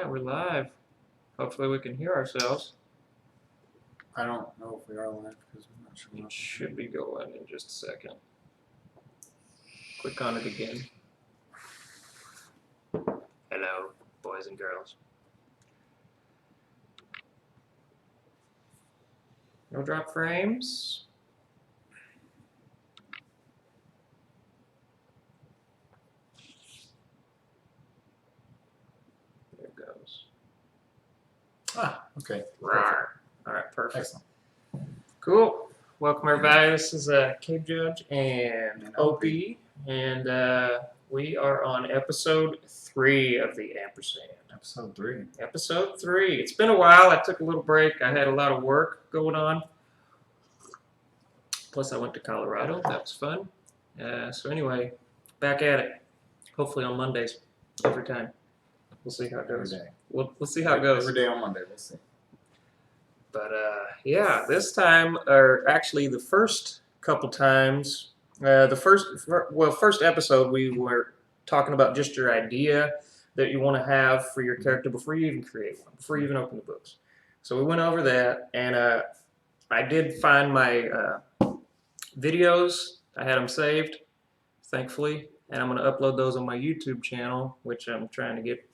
Alright, we're live. Hopefully we can hear ourselves. I don't know if we are live because I'm not sure. It should be going in just a second. Click on it again. Hello, boys and girls. No drop frames. There it goes. Ah, okay. Alright, perfect. Excellent. Cool. Welcome everybody. This is Cabe Judge and Opie, and we are on episode 3 of the Ampersand. Episode 3. Episode 3. It's been a while. I took a little break. I had a lot of work going on. Plus I went to Colorado. That was fun. So anyway, back at it. Hopefully on Mondays every time. We'll see how it goes. Every day. We'll see how it goes. Every day on Monday. We'll see. But yeah, this time, or actually the first couple times, the first episode we were talking about just your idea that you want to have for your character before you even create one, before you even open the books. So we went over that, and I did find my videos. I had them saved, thankfully, and I'm going to upload those on my YouTube channel, which I'm trying to get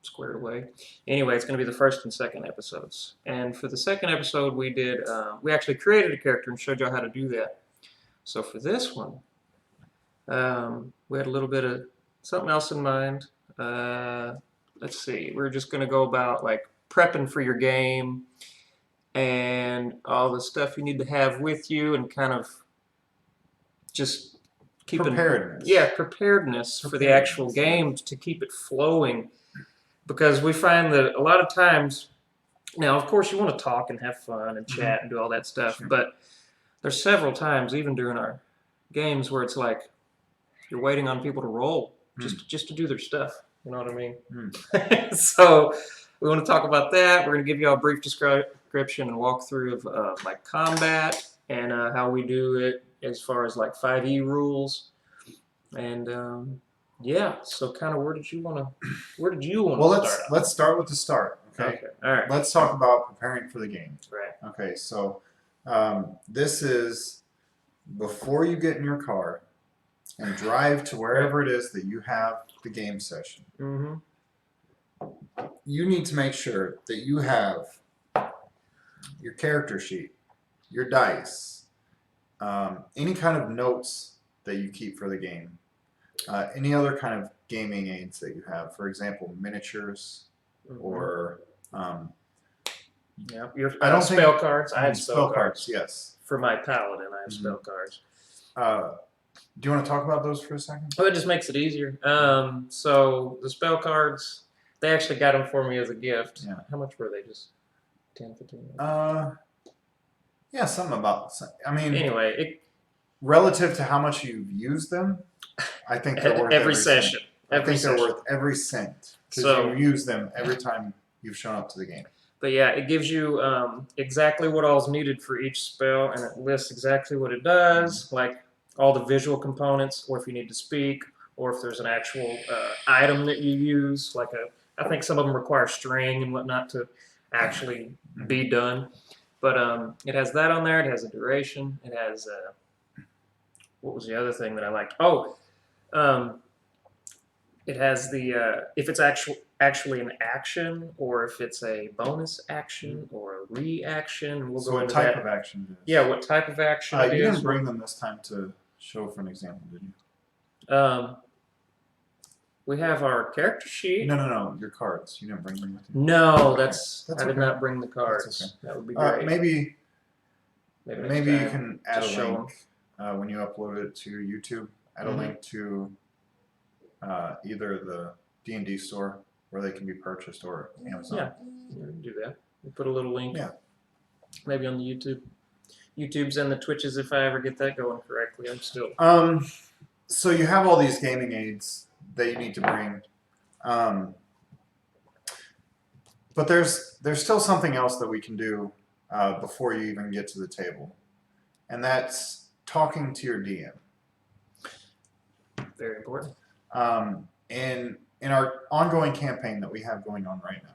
squared away. Anyway, it's going to be the first and second episodes. And for the second episode, we did, we actually created a character and showed y'all how to do that. So for this one, we had a little bit of something else in mind. Let's see, we're just going to go about like prepping for your game and all the stuff you need to have with you and kind of just keeping preparedness for the actual game to keep it flowing. Because we find that a lot of times, now of course you want to talk and have fun and chat and do all that stuff, but there's several times, even during our games, where it's like you're waiting on people to roll just to do their stuff. You know what I mean? So we want to talk about that. We're going to give you all a brief description and walkthrough of like combat and how we do it as far as like 5e rules. And yeah, so kind of where did you want to Well, start? let's start with the start. Okay. All right. Let's talk about preparing for the game. Right. Okay. So this is before you get in your car and drive to wherever it is that you have the game session. You need to make sure that you have your character sheet, your dice, any kind of notes that you keep for the game. Any other kind of gaming aids that you have, for example, miniatures or yeah, I don't spell cards. I have spell cards. Yes, for my paladin, I have spell cards. Do you want to talk about those for a second? Oh, it just makes it easier. So the spell cards, they actually got them for me as a gift. Yeah. How much were they? Just 10, 15? Yeah, something about. I mean, anyway, relative to how much you've used them, I think they're worth every session. I think they're worth every cent because you use them every time you've shown up to the game. But yeah, it gives you exactly what all's needed for each spell, and it lists exactly what it does, like all the visual components, or if you need to speak, or if there's an actual item that you use. Like I think some of them require string and whatnot to actually be done. But it has that on there. It has a duration. It has what was the other thing that I liked? Oh, it has the if it's actually an action, or if it's a bonus action or a reaction. We'll go into that. What type of action it is. Yeah, what type of action it is. You didn't bring them this time to show for an example, did you? We have our character sheet. No, your cards. You didn't bring them with you. No, I did not bring the cards. That's okay. That would be great. Maybe you can add a show link when you upload it to YouTube. Add a link to either the D&D store where they can be purchased or Amazon. Yeah, we can do that. We'll put a little link. Yeah. Maybe on the YouTubes and the Twitches if I ever get that going correctly. I'm still. So you have all these gaming aids that you need to bring, but there's still something else that we can do before you even get to the table, and that's talking to your DM. Very important. In in our ongoing campaign that we have going on right now,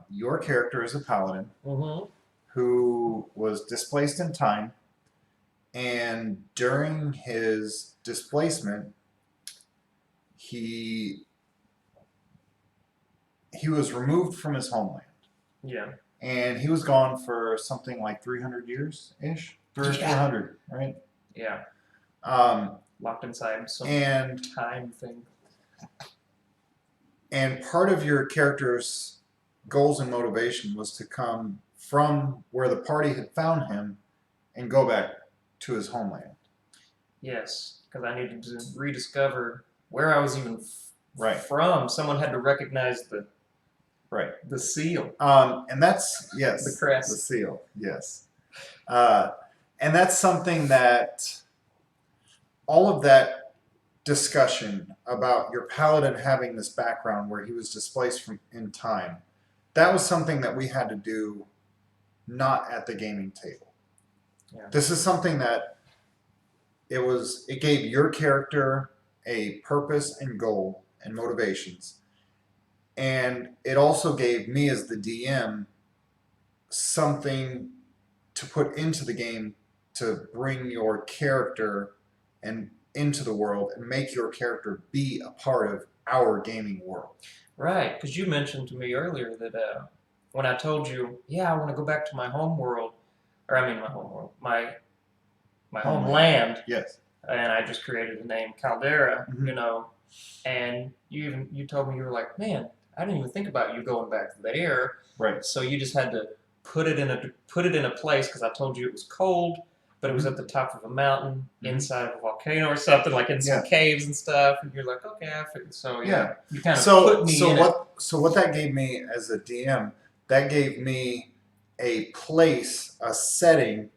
your character is a paladin who was displaced in time, and during his displacement, he was removed from his homeland. Yeah. And he was gone for something like 300 years ish, 400, right? Yeah. Locked inside some time thing. And part of your character's goals and motivation was to come from where the party had found him and go back to his homeland. Yes, because I needed to rediscover where I was even from. Someone had to recognize the seal. And that's, yes, the crest. The seal, yes. And that's something that all of that discussion about your paladin having this background where he was displaced from in time, that was something that we had to do not at the gaming table. Yeah. This is something that it gave your character a purpose and goal and motivations. And it also gave me as the DM something to put into the game to bring your character and into the world and make your character be a part of our gaming world. Right, because you mentioned to me earlier that when I told you, yeah, I want to go back to my home world, or I mean my home world, my homeland. Yes. And I just created the name Caldera, you know, and you told me, you were like, man, I didn't even think about you going back there. Right. So you just had to put it in a place because I told you it was cold, but it was at the top of a mountain, inside of a volcano or something, like in some caves and stuff. And you're like, okay, I figured. So yeah, you kind of put me in it. So what that gave me as a DM, that gave me a place, a setting,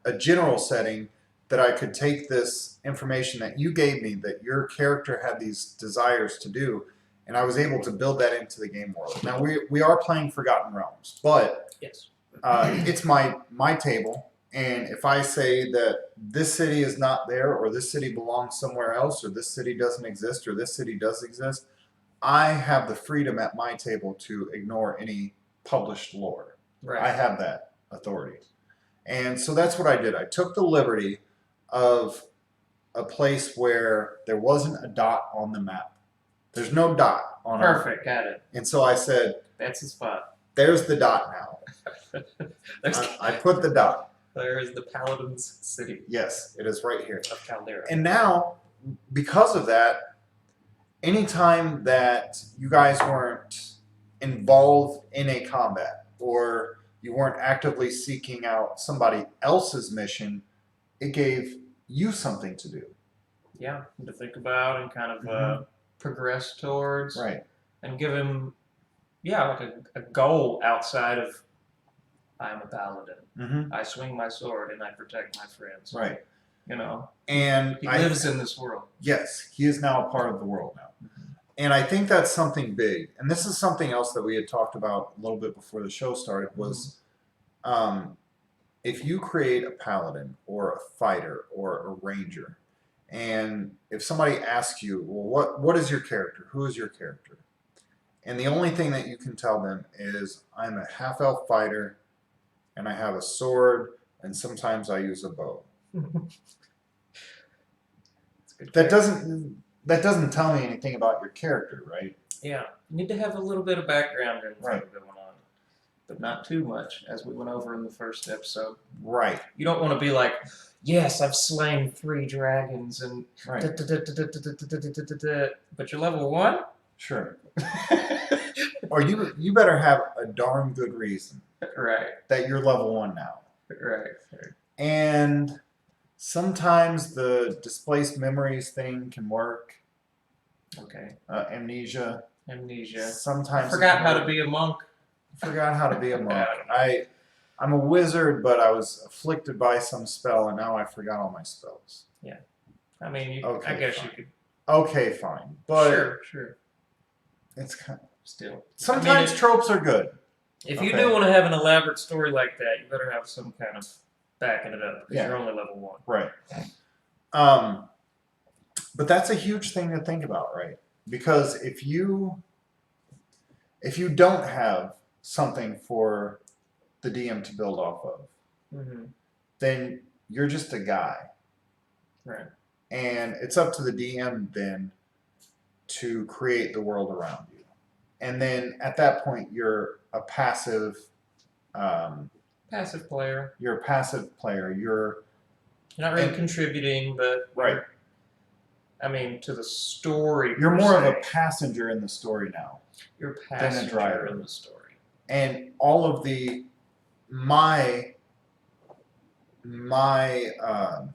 a general setting that I could take this information that you gave me, that your character had these desires to do, and I was able to build that into the game world. Now we are playing Forgotten Realms, but yes, it's my table, and if I say that this city is not there, or this city belongs somewhere else, or this city doesn't exist, or this city does exist, I have the freedom at my table to ignore any published lore. Right. I have that authority. And so that's what I did. I took the liberty of a place where there wasn't a dot on the map. There's no dot on our Perfect, got it. And so I said, that's the spot. There's the dot now. I put the dot. There is the Paladin's city. Yes, it is right here. Of Caldera. And now, because of that, anytime that you guys weren't involved in a combat, or you weren't actively seeking out somebody else's mission, it gave you something to do. Yeah, to think about and kind of progress towards. Right. And give him, like a goal outside of, I'm a paladin. I swing my sword and I protect my friends. Right. You know. And he lives in this world. Yes, he is now a part of the world now. And I think that's something big. And this is something else that we had talked about a little bit before the show started was if you create a paladin or a fighter or a ranger, and if somebody asks you, well, what is your character? Who is your character? And the only thing that you can tell them is, I'm a half-elf fighter, and I have a sword, and sometimes I use a bow. That doesn't tell me anything about your character, right? Yeah, you need to have a little bit of background and going on, but not too much, as we went over in the first episode. Right. You don't want to be like, yes, I've slain 3 dragons and but you're level 1? Sure. Or you better have a darn good reason. Right. That you're level 1 now. Right. And sometimes the displaced memories thing can work. Okay. Amnesia. Sometimes forgot how to be a monk. Forgot how to be a monk. I'm a wizard, but I was afflicted by some spell, and now I forgot all my spells. Yeah. I mean, I guess you could. Okay, fine. But sure. It's kind of... Still. Sometimes tropes are good. If you do want to have an elaborate story like that, you better have some kind of backing it up, because you're only level 1. Right. But that's a huge thing to think about, right? Because if you don't have something for the DM to build off of, Mm-hmm. then you're just a guy. Right. And it's up to the DM then to create the world around you. And then at that point, you're a passive. Passive player. You're a passive player. You're not really contributing, but right. I mean, to the story. You're more of a passenger in the story now. You're a passenger than a driver in the story. And all of the my how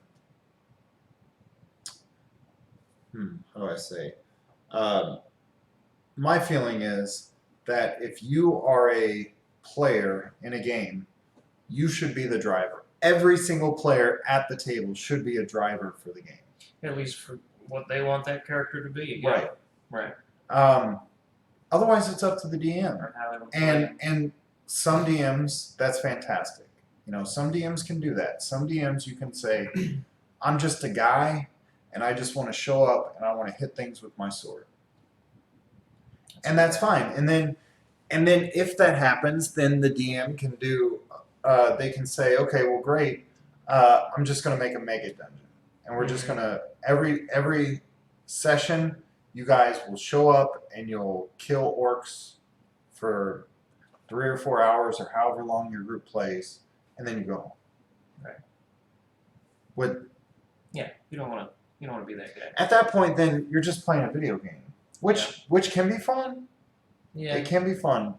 do I say? My feeling is that if you are a player in a game, you should be the driver. Every single player at the table should be a driver for the game. At least for what they want that character to be. Right. Right. Otherwise, it's up to the DM. Or how they would and some DMs, that's fantastic. You know, some DMs can do that. Some DMs you can say, I'm just a guy, and I just want to show up, and I want to hit things with my sword. And that's fine. And then if that happens, then the DM can do. They can say, okay, well, great. I'm just going to make a mega dungeon, and we're just going to every session, you guys will show up and you'll kill orcs for 3 or 4 hours or however long your group plays, and then you go home. Right. Yeah, you don't want to be that guy. At that point, then you're just playing a video game, which can be fun. Yeah. It can be fun.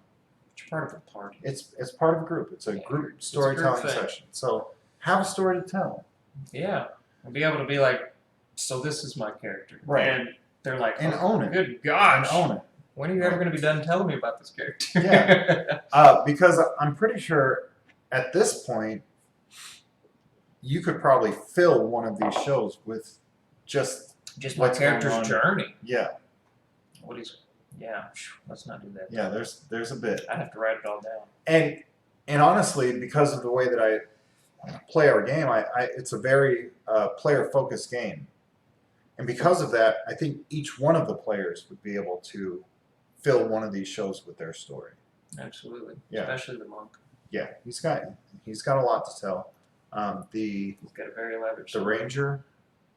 It's part of a party. It's part of a group. It's a group storytelling session. So have a story to tell. Yeah, and be able to be like, so this is my character, right? And they're like, and own it. Good gosh, and own it. When are you ever going to be done telling me about this character? Yeah, because I'm pretty sure at this point you could probably fill one of these shows with just my character's journey. Yeah. Yeah, let's not do that. Yeah, there's a bit. I have to write it all down. And honestly, because of the way that I play our game, it's a very player-focused game. And because of that, I think each one of the players would be able to fill one of these shows with their story. Absolutely. Yeah. Especially the monk. Yeah, he's got a lot to tell. He's got a very elaborate the story. ranger,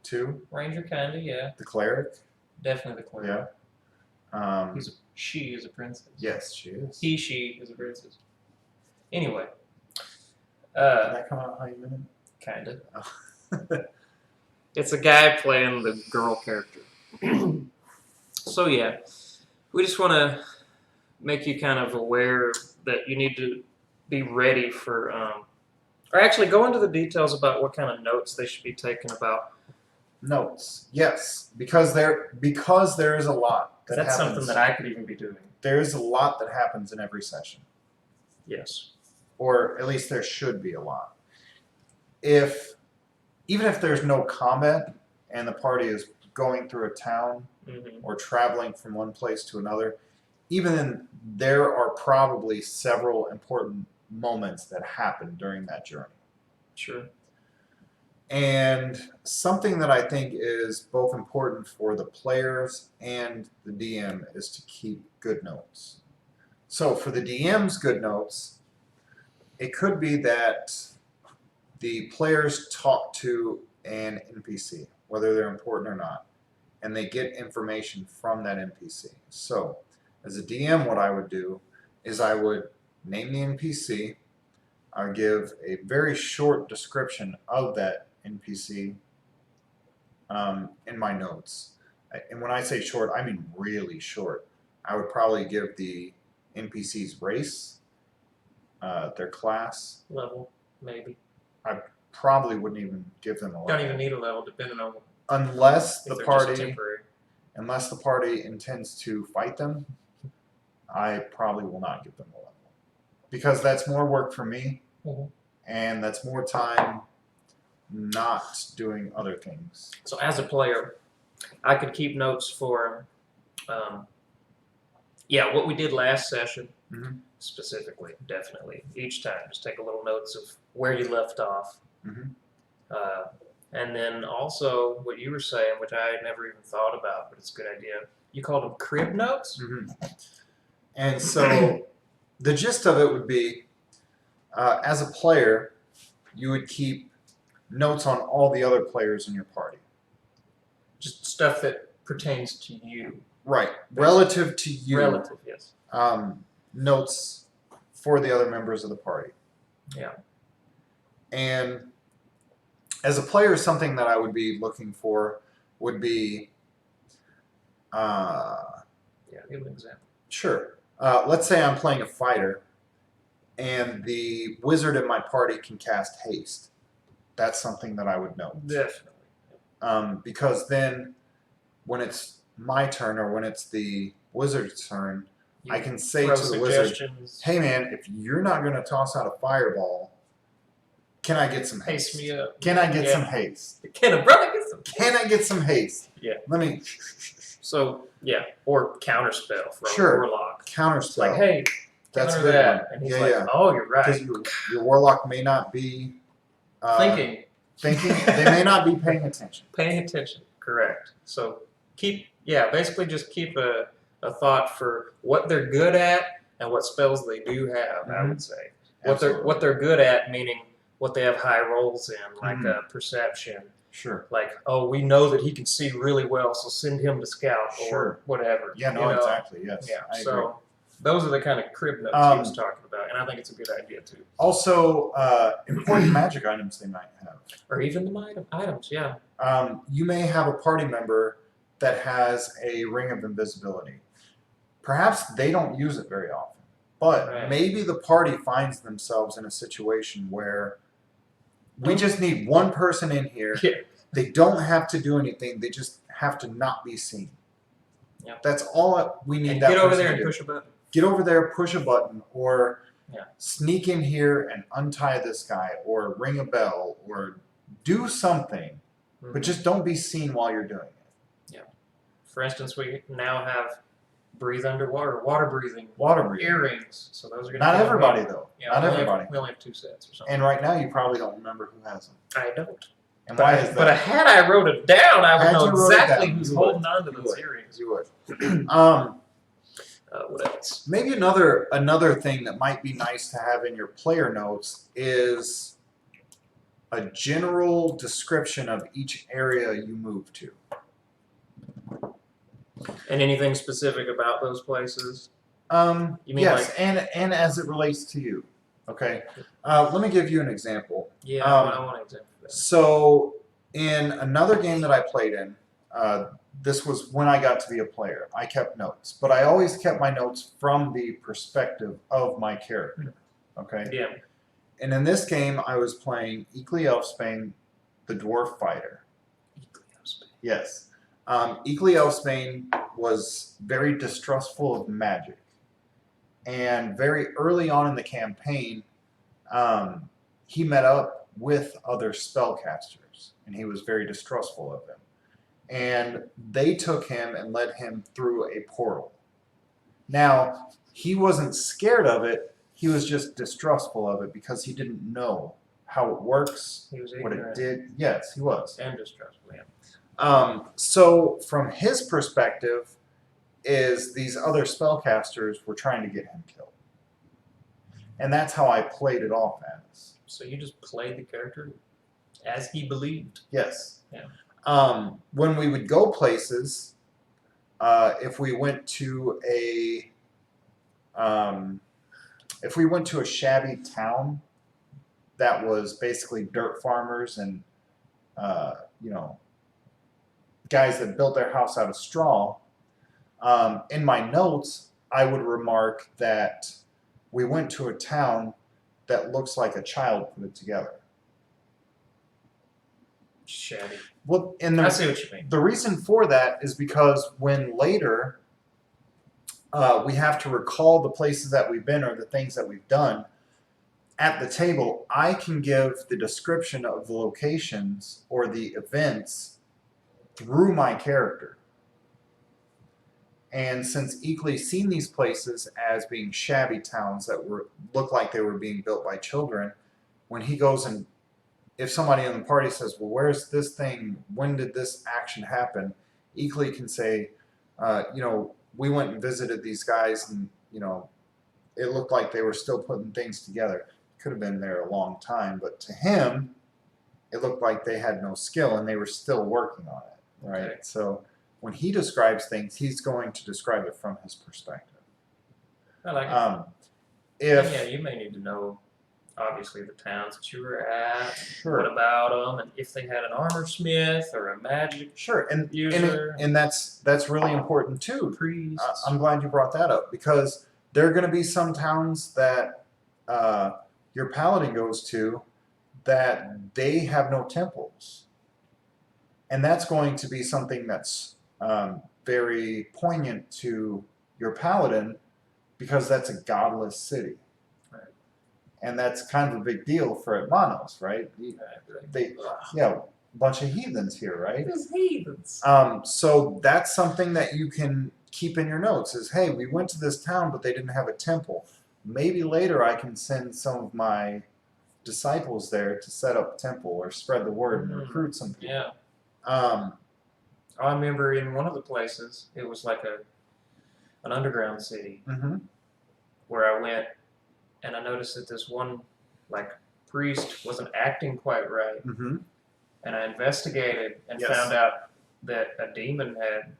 too. Ranger, kinda, yeah. The cleric. Definitely the cleric. Yeah. She is a princess. Yes, she is. She is a princess. Anyway. Did that come out how you meant it? Kinda. Oh. It's a guy playing the girl character. So yeah, we just want to make you kind of aware that you need to be ready for, or actually go into the details about what kind of notes they should be taking about. Notes, yes, because there is a lot that That's happens. something that I could even be doing. There is a lot that happens in every session. Yes. Or at least there should be a lot. Even if there's no combat and the party is going through a town or traveling from one place to another, even then there are probably several important moments that happen during that journey. Sure. And something that I think is both important for the players and the DM is to keep good notes. So for the DM's good notes, it could be that the players talk to an NPC, whether they're important or not, and they get information from that NPC. So as a DM, what I would do is I would name the NPC, I would give a very short description of that NPC in my notes. And when I say short, I mean really short. I would probably give the NPC's race, their class. Level, maybe. I probably wouldn't even give them a level. Don't even need a level, depending on unless the party intends to fight them. I probably will not give them a level because that's more work for me, and that's more time not doing other things. So as a player, I could keep notes for, what we did last session, specifically, definitely. Each time, just take a little notes of where you left off. And then also what you were saying, which I had never even thought about, but it's a good idea. You called them crib notes? Mm-hmm. And so the gist of it would be, as a player, you would keep notes on all the other players in your party. Just stuff that pertains to you. Right. Relative to you. Relative, yes. Notes for the other members of the party. Yeah. And as a player, something that I would be looking for would be... yeah, give an example. Sure. Let's say I'm playing a fighter, and the wizard in my party can cast haste. That's something that I would know. Definitely. Because then, when it's my turn or when it's the wizard's turn, I can say to the wizard, "Hey man, if you're not going to toss out a fireball, can I get some haste? Haste me up. Can I get some haste? Can a brother get some? Can I get some haste? Yeah. Let me." So yeah, or counterspell for Sure. a warlock. Counterspell. It's like, hey, that's counter good that, one. and he's Yeah, like, yeah. oh, you're right. Because your warlock may not be Thinking. They may not be paying attention. Paying attention, correct. So basically just keep a thought for what they're good at and what spells they do have, I would say. What they're good at, meaning what they have high rolls in, like perception. Sure. Like, oh, we know that he can see really well, so send him to scout or whatever. Yeah, no, exactly, yes. Yeah, I agree. so those are the kind of crib notes he was talking about, and I think it's a good idea too. Also, important magic items they might have. Or even the items, yeah. You may have a party member that has a ring of invisibility. Perhaps they don't use it very often, but maybe the party finds themselves in a situation where we just need one person in here. Yeah. They don't have to do anything. They just have to not be seen. Yeah. That's all we need. And that get over person there to and do. push a button. Get over there, push a button, or Yeah. sneak in here and untie this guy, or ring a bell, or do something. But just don't be seen while you're doing it. Yeah. For instance, we now have breathe underwater, water breathing earrings. So those are going to Not everybody, though. Yeah, Not everybody. We only have 2 sets or something. And right now, you probably don't remember who has them. I don't. And But why is that? But had I wrote it down, I would Had know you wrote it exactly down, who's you would. holding on to You those would. earrings. You would. What else? Maybe another thing that might be nice to have in your player notes is a general description of each area you move to. And anything specific about those places? You mean yes, like, and as it relates to you. Okay. Let me give you an example. yeah, I want an example of that. So in another game that I played in, this was when I got to be a player. I kept notes, but I always kept my notes from the perspective of my character. Okay. Yeah. And in this game, I was playing E03 Elfsbane, the dwarf fighter. Yes. E03 Elfsbane was very distrustful of magic. And very early on in the campaign, he met up with other spellcasters, and he was very distrustful of them. And they took him and led him through a portal. Now, he wasn't scared of it, he was just distrustful of it because he didn't know how it works, He was what it ignorant did. Yes, he was. and distrustful, yeah. So from his perspective, is these other spellcasters were trying to get him killed. And that's how I played it off as. So you just played the character as he believed. Yes. Yeah. When we would go places, if we went to a shabby town that was basically dirt farmers and guys that built their house out of straw, in my notes I would remark that we went to a town that looks like a child put it together. Shabby. Well, I see what you mean. The reason for that is because when later we have to recall the places that we've been or the things that we've done, at the table I can give the description of the locations or the events through my character. And since Eakley's seen these places as being shabby towns that looked like they were being built by children, when he goes and if somebody in the party says, well, where's this thing? When did this action happen? Equally can say, we went and visited these guys and, it looked like they were still putting things together. Could have been there a long time, but to him, it looked like they had no skill and they were still working on it, right? Okay. So when he describes things, he's going to describe it from his perspective. I like it. Yeah, you may need to know, obviously, the towns that you were at. Sure. What about them, and if they had an armor smith or a magic user. And that's really important too. Priest. I'm glad you brought that up because there are going to be some towns that your paladin goes to that they have no temples, and that's going to be something that's very poignant to your paladin because that's a godless city. And that's kind of a big deal for Hermanos, right? A bunch of heathens here, right? There's heathens. So that's something that you can keep in your notes is, hey, we went to this town, but they didn't have a temple. Maybe later I can send some of my disciples there to set up a temple or spread the word and recruit some people. Yeah. I remember in one of the places, it was like an underground city where I went. And I noticed that this one, priest wasn't acting quite right. And I investigated and found out that a demon had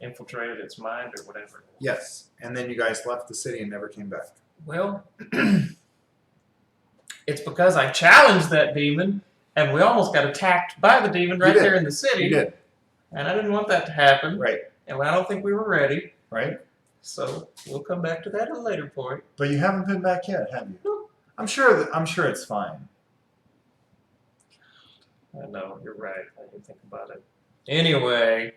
infiltrated its mind or whatever. Yes. And then you guys left the city and never came back. Well, it's because I challenged that demon, and we almost got attacked by the demon right there in the city. You did. And I didn't want that to happen. Right. And I don't think we were ready. Right. So we'll come back to that at a later point. But you haven't been back yet, have you? No. I'm sure it's fine. I know, you're right. I didn't think about it. Anyway.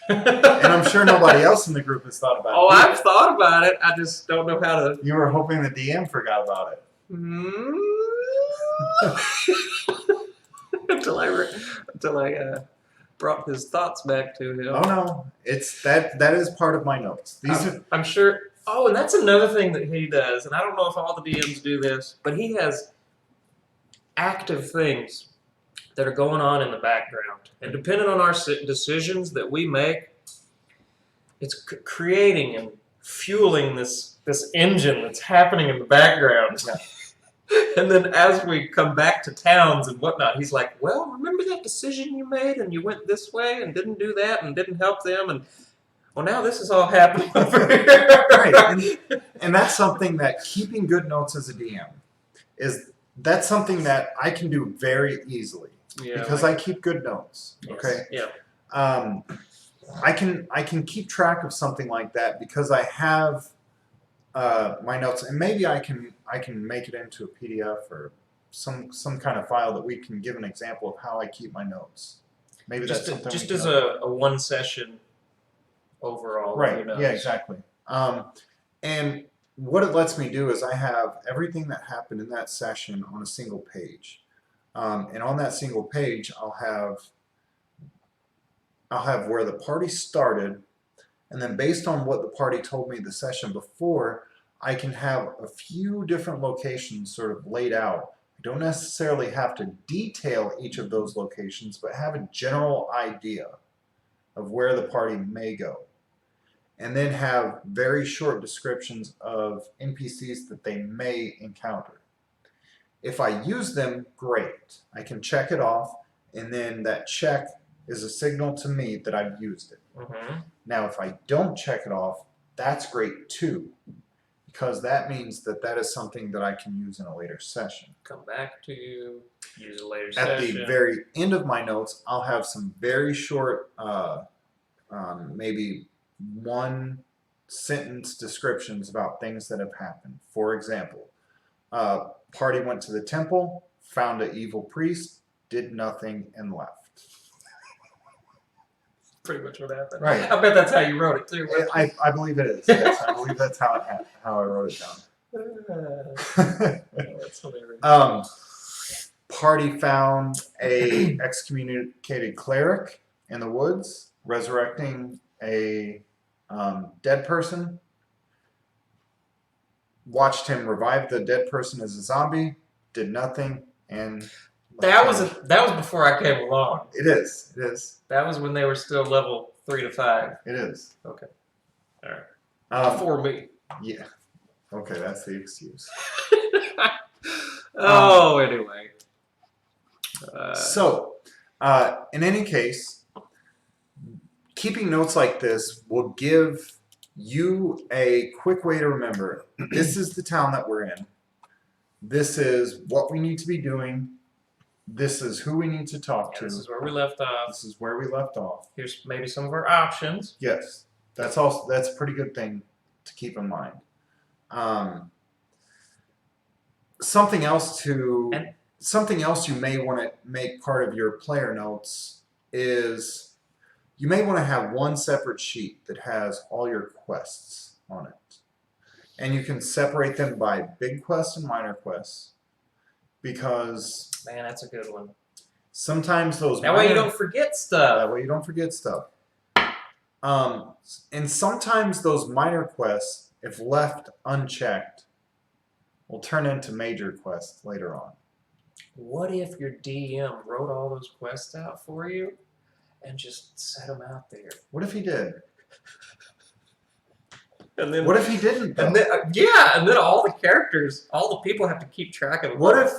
And I'm sure nobody else in the group has thought about it. Oh, I've thought about it. I just don't know how to. You were hoping the DM forgot about it. Until I brought his thoughts back to him. Oh no, that is part of my notes. I'm sure. Oh, and that's another thing that he does, and I don't know if all the DMs do this, but he has active things that are going on in the background, and depending on our decisions that we make, it's creating and fueling this engine that's happening in the background. Yeah. And then as we come back to towns and whatnot, he's like, well, remember that decision you made and you went this way and didn't do that and didn't help them? And, well, now this is all happening over here. Right. And that's something that keeping good notes as a DM that's something that I can do very easily because I keep good notes. Yes. Okay. Yeah. I can keep track of something like that because I have my notes, and maybe I can make it into a PDF or some kind of file that we can give an example of how I keep my notes. Maybe that's something just as a one session overall. Right. Yeah. Exactly. And what it lets me do is I have everything that happened in that session on a single page, and on that single page I'll have where the party started. And then based on what the party told me the session before, I can have a few different locations sort of laid out. I don't necessarily have to detail each of those locations, but have a general idea of where the party may go. And then have very short descriptions of NPCs that they may encounter. If I use them, great. I can check it off, and then that check is a signal to me that I've used it. Now, if I don't check it off, that's great too, because that means that is something that I can use in a later session. Come back to you, use a later At session. the very end of my notes, I'll have some very short, maybe one sentence descriptions about things that have happened. For example, party went to the temple, found an evil priest, did nothing, and left. Pretty much what happened. Right. I bet that's how you wrote it too. I believe it is. Yes, I believe that's how I wrote it down. That's hilarious. Party found a excommunicated cleric in the woods, resurrecting a dead person. Watched him revive the dead person as a zombie. Did nothing and That was before I came along. It is. It is. That was when they were still level 3 to 5. It is. Okay. All right. Before me. Yeah. Okay, that's the excuse. Anyway. In any case, keeping notes like this will give you a quick way to remember this is the town that we're in. This is what we need to be doing. This is who we need to talk to. This is where we left off. This is where we left off. Here's maybe some of our options. Yes, that's a pretty good thing to keep in mind. Something else you may want to make part of your player notes is you may want to have one separate sheet that has all your quests on it. And you can separate them by big quests and minor quests, because man, that's a good one. Sometimes those that way you don't forget stuff. That way you don't forget stuff. And sometimes those minor quests, if left unchecked, will turn into major quests later on. What if your DM wrote all those quests out for you and just set them out there? What if he did? And then, what if he didn't? Though? And then all the characters, all the people have to keep track of them. What if?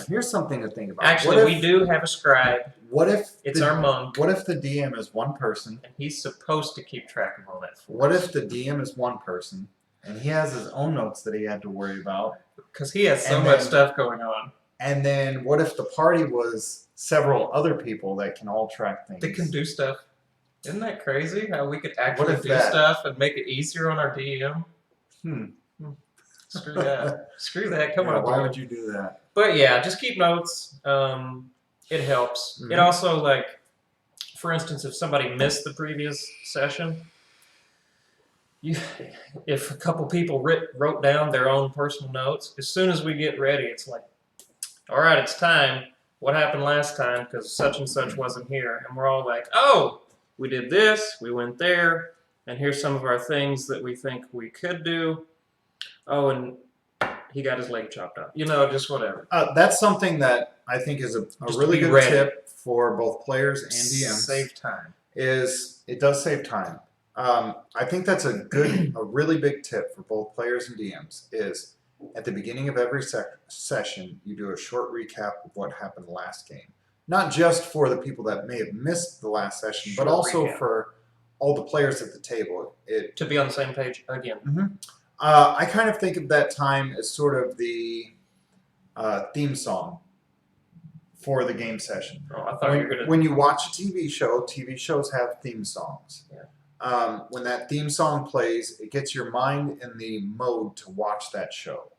Here's something to think about. Actually, we do have a scribe. What if it's our monk? What if the DM is one person and he's supposed to keep track of all that? What if the DM is one person and he has his own notes that he had to worry about? Because he has so much stuff going on. And then what if the party was several other people that can all track things? That can do stuff. Isn't that crazy? How we could actually do stuff and make it easier on our DM? Screw that. Screw that. Come on. Why would you do that? But yeah, just keep notes. It helps. It also, like, for instance, if somebody missed the previous session, if a couple people wrote down their own personal notes, as soon as we get ready, it's like, all right, it's time. What happened last time? Because such and such wasn't here. And we're all like, oh, we did this, we went there, and here's some of our things that we think we could do. Oh, and he got his leg chopped off. You know, just whatever. That's something that I think is a really good tip for both players and DMs. Save time. It does save time. I think that's a really big tip for both players and DMs is at the beginning of every session, you do a short recap of what happened last game. Not just for the people that may have missed the last session, but also for all the players at the table. To be on the same page again. I kind of think of that time as sort of the theme song for the game session. Oh, I thought you were gonna... When you watch a TV show, TV shows have theme songs. Yeah. When that theme song plays, it gets your mind in the mode to watch that show.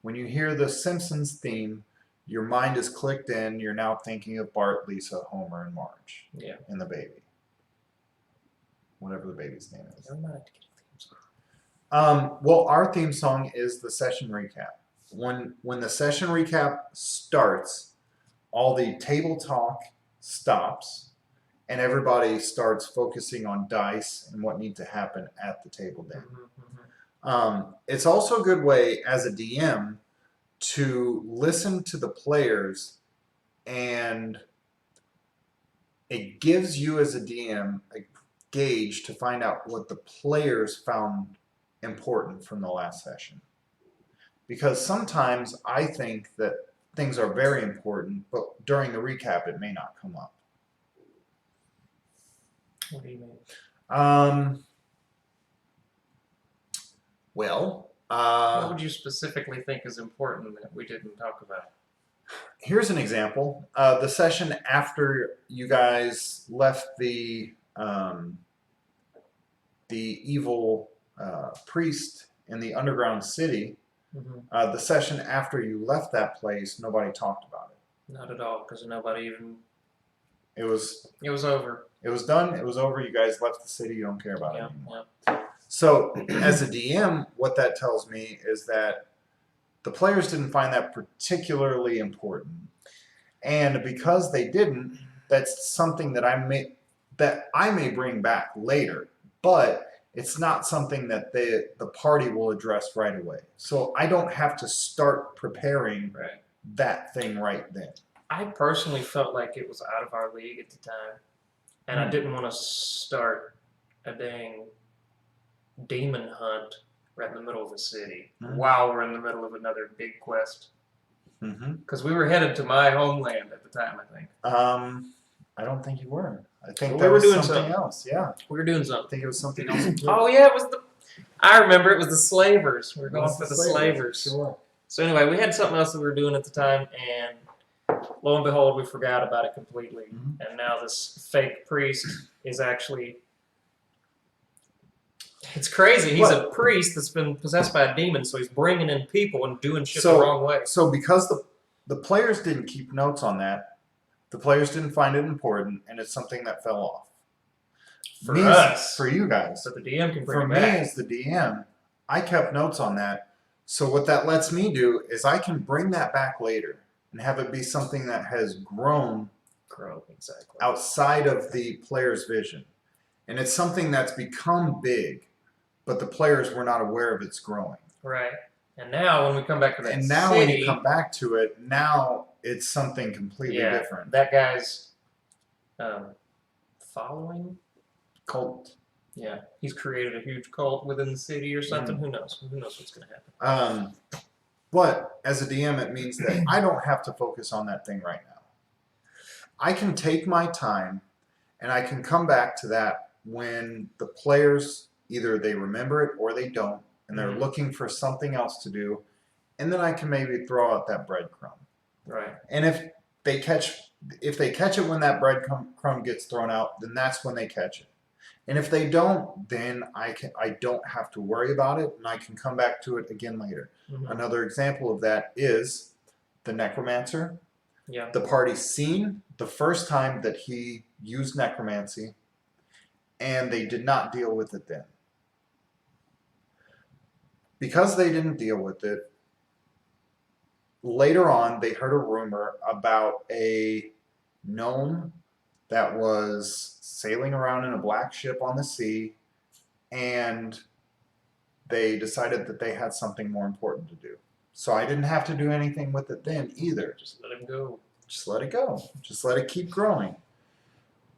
When you hear the Simpsons theme, your mind is clicked in. You're now thinking of Bart, Lisa, Homer, and Marge. Yeah. And the baby. Whatever the baby's name is. Well, our theme song is the session recap. When the session recap starts, all the table talk stops, and everybody starts focusing on dice and what needs to happen at the table then. It's also a good way as a DM to listen to the players, and it gives you as a DM a gauge to find out what the players found important from the last session. Because sometimes I think that things are very important, but during the recap it may not come up. What do you mean? What would you specifically think is important that we didn't talk about? Here's an example. The session after you guys left the evil priest in the underground city, the session after you left that place, nobody talked about it. Not at all, because nobody even... It was over. It was done. It was over. You guys left the city. You don't care about it anymore. Yeah. So, as a DM, what that tells me is that the players didn't find that particularly important, and because they didn't, that's something that I may bring back later, but it's not something that the party will address right away. So I don't have to start preparing that thing right then. I personally felt like it was out of our league at the time, and I didn't want to start a dang demon hunt right in the middle of the city while we're in the middle of another big quest. Because we were headed to my homeland at the time, I think. I don't think you were. I think Well, that we were was doing something else. Yeah, We were doing I something. think it was something else. Oh yeah, it was the. I remember it was the slavers. We were going for the slavers. Sure. So anyway, we had something else that we were doing at the time, and lo and behold, we forgot about it completely. And now this fake priest is actually. It's crazy. He's a priest that's been possessed by a demon, so he's bringing in people and doing shit the wrong way. So because the players didn't keep notes on that, the players didn't find it important, and it's something that fell off. For us. For you guys. So the DM can bring For it me back. as the DM, I kept notes on that. So what that lets me do is I can bring that back later and have it be something that has grown exactly. outside of the player's vision. And it's something that's become big, but the players were not aware of its growing. Right. And now when we come back to that when you come back to it, now it's something completely different. That guy's following? Cult. Yeah. He's created a huge cult within the city or something. Who knows? Who knows what's going to happen? But as a DM, it means that I don't have to focus on that thing right now. I can take my time and I can come back to that when the players, either they remember it or they don't, and they're looking for something else to do, and then I can maybe throw out that breadcrumb. Right. And if they catch it when that breadcrumb gets thrown out, then that's when they catch it. And if they don't, then I don't have to worry about it, and I can come back to it again later. Another example of that is the necromancer. Yeah. The party seen the first time that he used necromancy, and they did not deal with it then. Because they didn't deal with it, later on they heard a rumor about a gnome that was sailing around in a black ship on the sea, and they decided that they had something more important to do. So I didn't have to do anything with it then either. Just let him go. Just let it go. Just let it keep growing.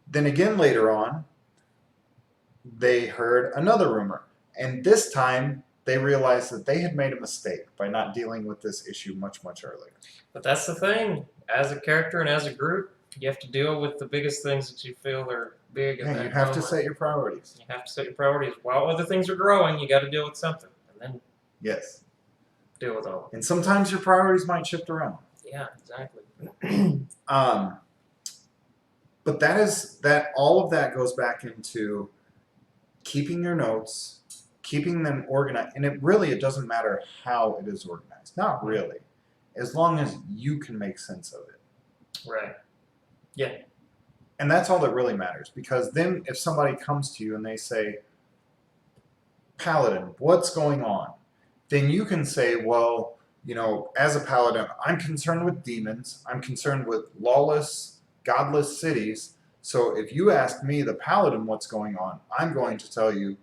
Then again later on, they heard another rumor. And this time, they realized that they had made a mistake by not dealing with this issue much, much earlier. But that's the thing. As a character and as a group, you have to deal with the biggest things that you feel are big. Yeah, you have to set your priorities. You have to set your priorities. While other things are growing, you got to deal with something. And then deal with all of it. And sometimes your priorities might shift around. Yeah, exactly. But all of that goes back into keeping your notes, keeping them organized, and it doesn't matter how it is organized. Not really, as long as you can make sense of it. Right. Yeah. And that's all that really matters, because then if somebody comes to you and they say, Paladin, what's going on? Then you can say, well, as a Paladin, I'm concerned with demons. I'm concerned with lawless, godless cities. So if you ask me, the Paladin, what's going on, I'm going to tell you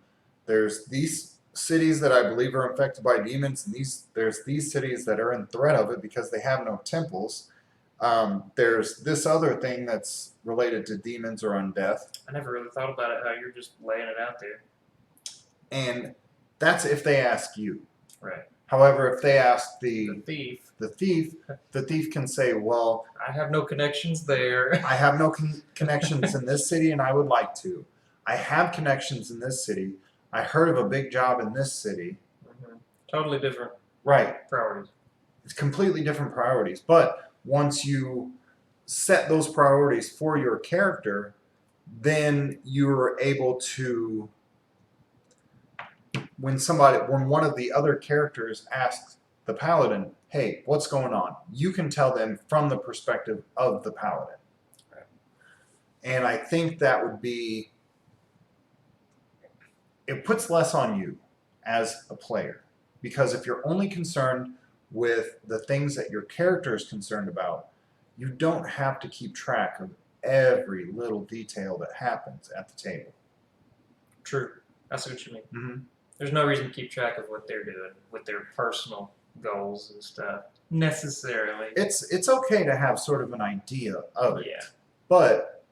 there's these cities that I believe are infected by demons, and there's these cities that are in threat of it because they have no temples. There's this other thing that's related to demons or undeath. I never really thought about it, how you're just laying it out there. And that's if they ask you. Right. However, if they ask the thief can say, well, I have no connections there. I have no connections in this city, and I would like to. I have connections in this city. I heard of a big job in this city. Totally different priorities. It's completely different priorities. But once you set those priorities for your character, then you're able to, when one of the other characters asks the Paladin, hey, what's going on? You can tell them from the perspective of the Paladin. Right. And I think that would be, it puts less on you as a player. Because if you're only concerned with the things that your character is concerned about, you don't have to keep track of every little detail that happens at the table. True. I see what you mean. Mm-hmm. There's no reason to keep track of what they're doing with their personal goals and stuff necessarily. It's okay to have sort of an idea of it, Yeah. but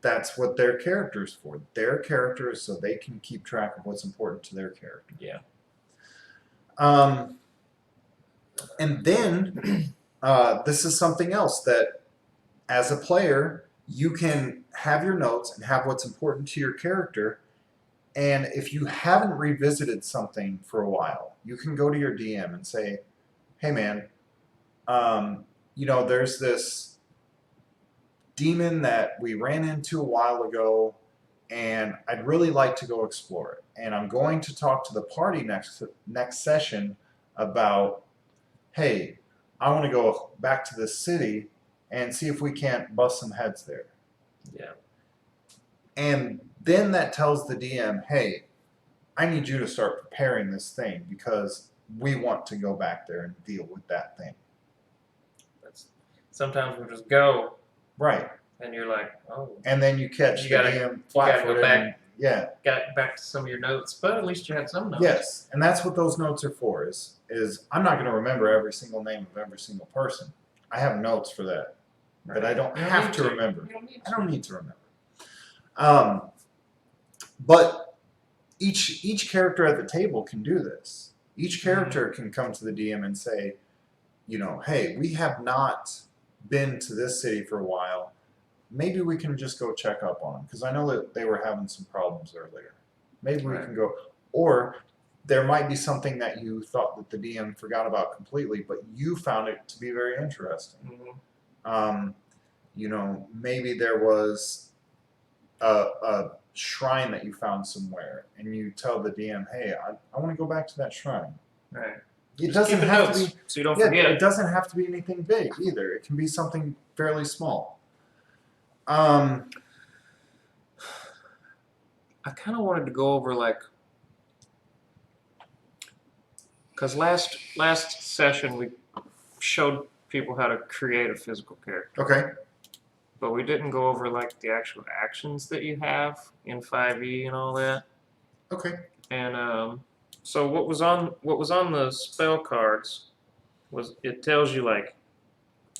that's what their character's for. Their character is so they can keep track of what's important to their character. Yeah. And then this is something else that, as a player, you can have your notes and have what's important to your character. And if you haven't revisited something for a while, you can go to your DM and say, "Hey, man, there's this demon that we ran into a while ago, and I'd really like to go explore it. And I'm going to talk to the party next session about, hey, I want to go back to this city and see if we can't bust some heads there." Yeah. And then that tells the DM, "Hey, I need you to start preparing this thing because we want to go back there and deal with that thing." Sometimes we'll just go. Right. And you're like, oh. And then you catch You the gotta- DM you gotta go flat-footed. back. Yeah. Got back to some of your notes, but at least you had some notes. Yes, and that's what those notes are for. Is I'm not going to remember every single name of every single person. I have notes for that, but I don't have to remember. I don't need to remember. But each character at the table can do this. Each character can come to the DM and say, "Hey, we have not been to this city for a while. Maybe we can just go check up on them because I know that they were having some problems earlier. Maybe we can go." Or there might be something that you thought that the DM forgot about completely, but you found it to be very interesting. Maybe there was a shrine that you found somewhere, and you tell the DM, "Hey, I want to go back to that shrine." Right. It doesn't have to be, so you don't forget. It doesn't have to be anything big either. It can be something fairly small. I kind of wanted to go over because last session we showed people how to create a physical character. Okay. But we didn't go over the actual actions that you have in 5e and all that. Okay. And so what was on the spell cards was it tells you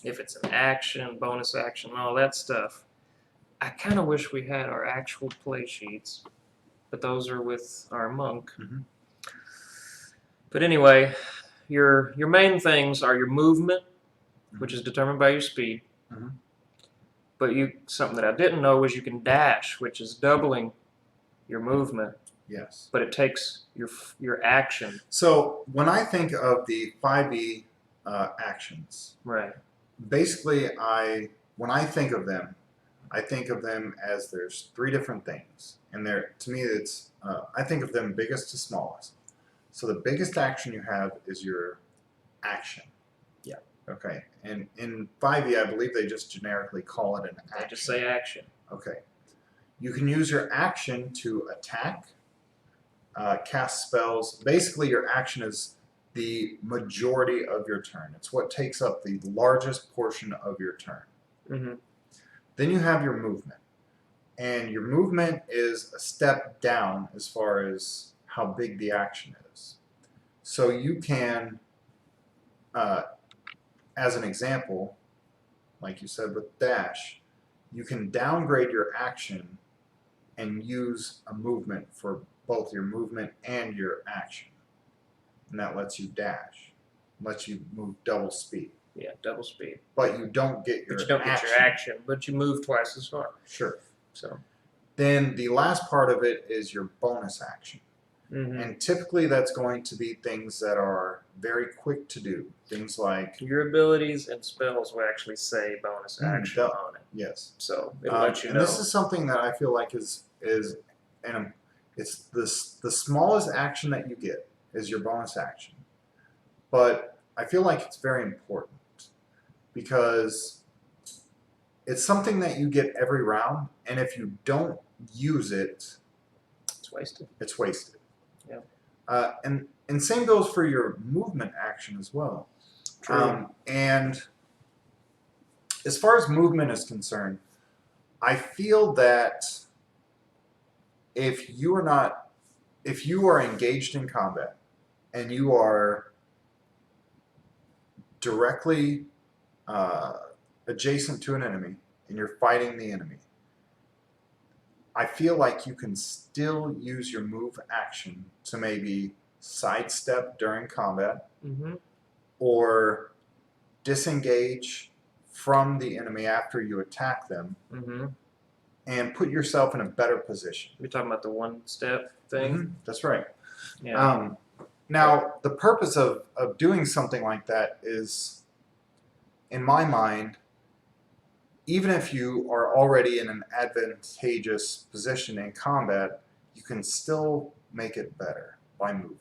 if it's an action, bonus action, and all that stuff. I kind of wish we had our actual play sheets, but those are with our monk. Mm-hmm. But anyway, your main things are your movement, which is determined by your speed. Mm-hmm. But something that I didn't know was you can dash, which is doubling your movement. Yes. But it takes your action. So when I think of the 5e actions, Right. basically when I think of them as there's three different things, and to me it's I think of them biggest to smallest. So the biggest action you have is your action. Yeah. Okay. And in 5e, I believe they just generically call it an action. They just say action. Okay. You can use your action to attack, cast spells. Basically, your action is the majority of your turn. It's what takes up the largest portion of your turn. Mm-hmm. Then you have your movement. And your movement is a step down as far as how big the action is. So you can, as an example, like you said with dash, you can downgrade your action and use a movement for both your movement and your action. And that lets you dash, lets you move double speed. Yeah, double speed. But you don't get your action, but you move twice as far. Sure. So then the last part of it is your bonus action. Mm-hmm. And typically that's going to be things that are very quick to do. Things like your abilities and spells will actually say bonus action on it. Yes. So it'll let you know. And this is something that I feel like is and it's the smallest action that you get is your bonus action. But I feel like it's very important because it's something that you get every round, and if you don't use it, it's wasted. It's wasted. Yeah. And same goes for your movement action as well. True. And as far as movement is concerned, I feel that if you are engaged in combat and you are directly adjacent to an enemy and you're fighting the enemy, I feel like you can still use your move action to maybe sidestep during combat or disengage from the enemy after you attack them and put yourself in a better position. You're talking about the one-step thing? That's right. Yeah. Now, the purpose of doing something like that is, in my mind, even if you are already in an advantageous position in combat, you can still make it better by moving.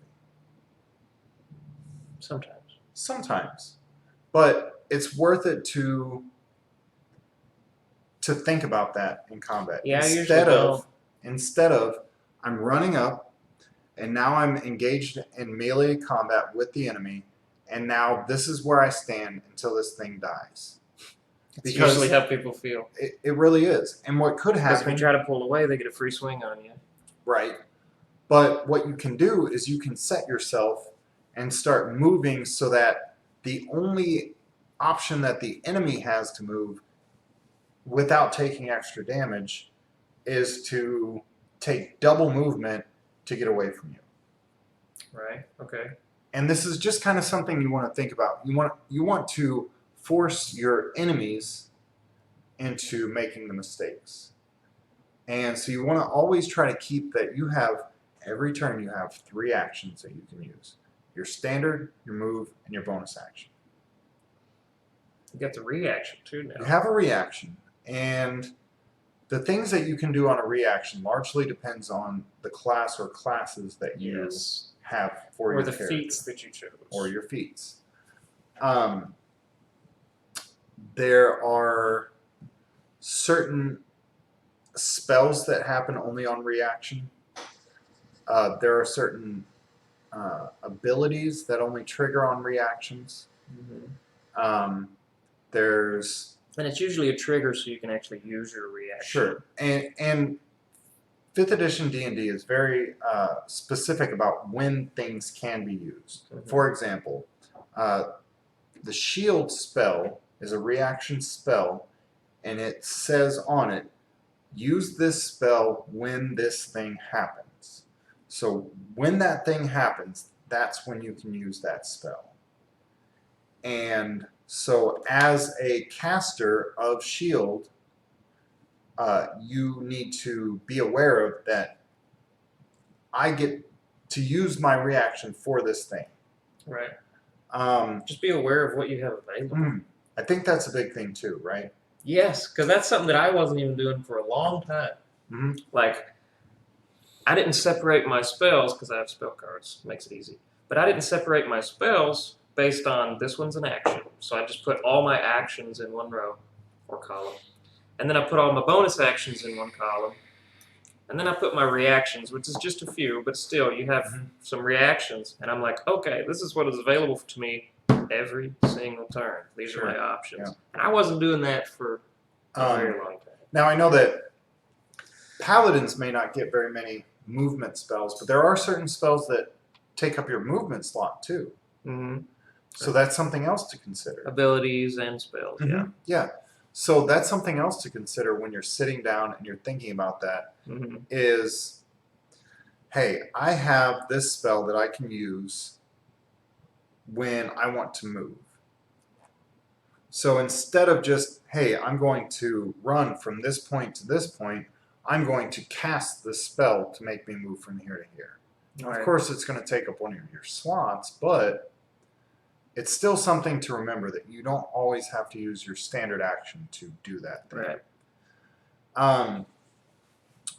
Sometimes. Sometimes. But it's worth it to think about that in combat. Yeah, instead of I'm running up and now I'm engaged in melee combat with the enemy, and now this is where I stand until this thing dies. It's usually how people feel. It really is. And what could happen... Because if you try to pull away, they get a free swing on you. Right. But what you can do is you can set yourself and start moving so that the only option that the enemy has to move without taking extra damage is to take double movement to get away from you. Right. Okay. And this is just kind of something you want to think about. You want to force your enemies into making the mistakes. And so you want to always try to keep that you have, every turn you have 3 actions that you can use. Your standard, your move, and your bonus action. You got the reaction too now. You have a reaction, and the things that you can do on a reaction largely depends on the class or classes that you have for your character. Or the feats that you chose. Or your feats. There are certain spells that happen only on reaction. There are certain abilities that only trigger on reactions. And it's usually a trigger so you can actually use your reaction. Sure. And 5th edition D&D is very specific about when things can be used. For example, the shield spell is a reaction spell, and it says on it, use this spell when this thing happens. So when that thing happens, that's when you can use that spell. And so as a caster of shield, you need to be aware of that. I get to use my reaction for this thing. Right. Just be aware of what you have available. I think that's a big thing too, right? Yes, because that's something that I wasn't even doing for a long time. Like, I didn't separate my spells, because I have spell cards, makes it easy. But I didn't separate my spells based on this one's an action. So I just put all my actions in one row or column. And then I put all my bonus actions in one column. And then I put my reactions, which is just a few, but still, you have some reactions. And I'm like, okay, this is what is available to me every single turn. These are my options. And I wasn't doing that for a very long time. Now, I know that paladins may not get very many movement spells, but there are certain spells that take up your movement slot too. So that's something else to consider. Abilities and spells, Yeah. So that's something else to consider when you're sitting down and you're thinking about that is, hey, I have this spell that I can use when I want to move. So instead of just, hey, I'm going to run from this point to this point, I'm going to cast this spell to make me move from here to here. Of course, it's going to take up one of your slots, but it's still something to remember that you don't always have to use your standard action to do that thing.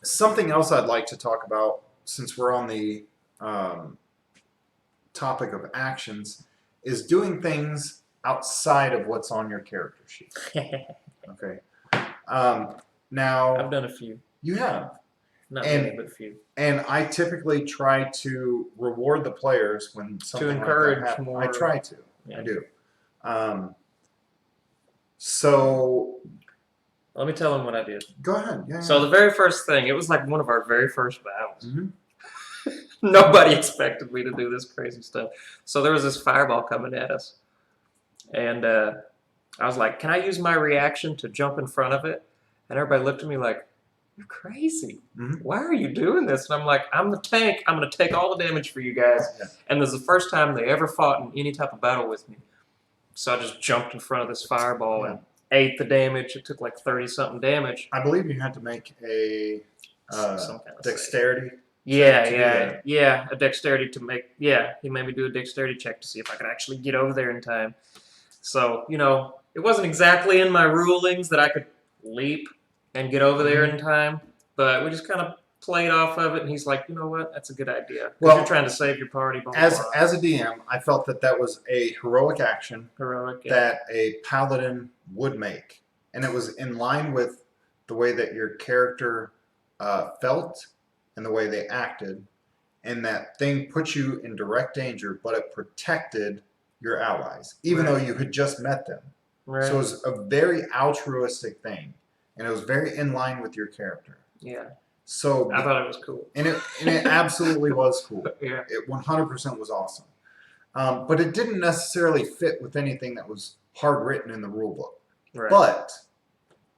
Something else I'd like to talk about, since we're on the topic of actions, is doing things outside of what's on your character sheet. Okay. Now, I've done a few. You have. Not many, but a few. And I typically try to reward the players when something to encourage like that happens. more. I try to. I do. So let me tell them what I did. Go ahead. Yeah, so the very first thing, it was like one of our very first battles. Nobody expected me to do this crazy stuff. So there was this fireball coming at us. And I was like, "Can I use my reaction to jump in front of it?" And everybody looked at me like, "You're crazy. Mhm. Why are you doing this?" And I'm like, "I'm the tank. I'm going to take all the damage for you guys." Yeah. And this is the first time they ever fought in any type of battle with me. So I just jumped in front of this fireball and ate the damage. It took like 30 something damage. I believe you had to make a Some kind of dexterity. Yeah, to do yeah, that. yeah. A dexterity to make. Yeah, he made me do a dexterity check to see if I could actually get over there in time. So it wasn't exactly in my rulings that I could leap and get over there in time, but we just kind of played off of it. And he's like, "You know what? That's a good idea. Well, You're trying to save your party." Blah, blah, As blah. as a DM, I felt that was a heroic action Heroic. Yeah. that a paladin would make, and it was in line with the way that your character felt and the way they acted, and that thing put you in direct danger, but it protected your allies, even though you had just met them. Right. So it was a very altruistic thing, and it was very in line with your character. Yeah. So I thought it was cool. And it absolutely was cool. Yeah. It 100% was awesome. But it didn't necessarily fit with anything that was hard written in the rule book. Right. But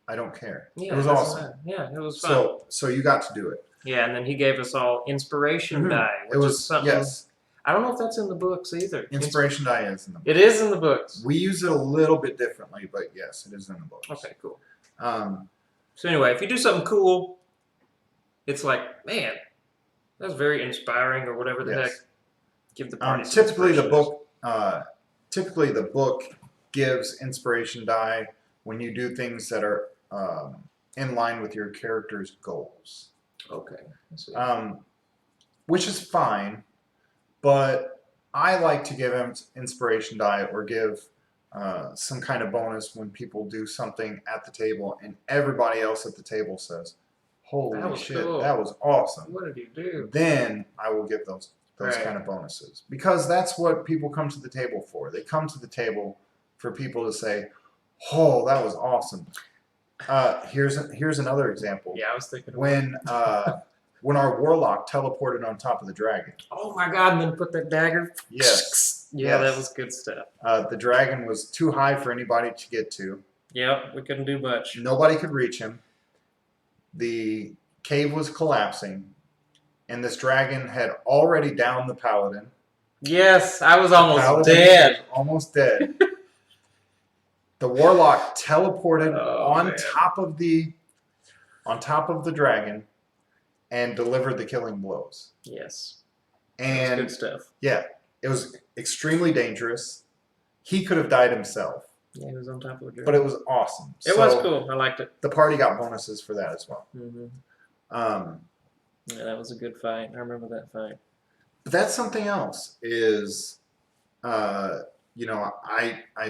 I don't care. Yeah, it was awesome. Yeah, it was fun. So you got to do it. Yeah, and then he gave us all inspiration die, which It was is something. yes. I don't know if that's in the books either. Inspiration die is in the book. It is in the books. We use it a little bit differently, but yes, it is in the books. Okay, cool. So anyway, if you do something cool, it's like, man, that's very inspiring, or whatever the heck. Give the party. Typically, the book gives inspiration die when you do things that are in line with your character's goals. Okay. Which is fine, but I like to give inspiration die or give some kind of bonus when people do something at the table and everybody else at the table says, "Holy shit, cool. That was awesome." What did you do? Then I will give those kind of bonuses, because that's what people come to the table for. They come to the table for people to say, "Oh, that was awesome." Here's another example. Yeah, I was thinking when our warlock teleported on top of the dragon. Oh my god! And then put that dagger. Yes. Yeah, that was good stuff. The dragon was too high for anybody to get to. Yep, we couldn't do much. Nobody could reach him. The cave was collapsing, and this dragon had already downed the paladin. Yes, I was almost dead. Almost dead. The warlock teleported on top of the dragon and delivered the killing blows. Yes. And good stuff. Yeah, it was extremely dangerous. He could have died himself. Yeah, he was on top of the dragon. But it was awesome. It was cool. I liked it. The party got bonuses for that as well. Yeah, that was a good fight. I remember that fight. But that's something else. Is I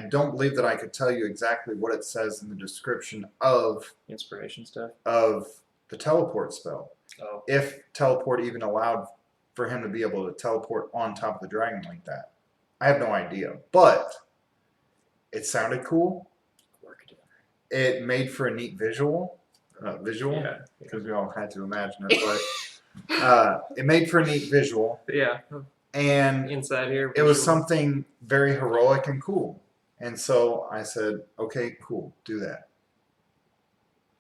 don't believe that I could tell you exactly what it says in the description of inspiration stuff of the teleport spell. Oh. If teleport even allowed for him to be able to teleport on top of the dragon like that, I have no idea. But it sounded cool. It made for a neat visual. Yeah. Because we all had to imagine it, but it made for a neat visual. Yeah. And inside here, it was something very heroic and cool. And so I said, okay, cool, do that.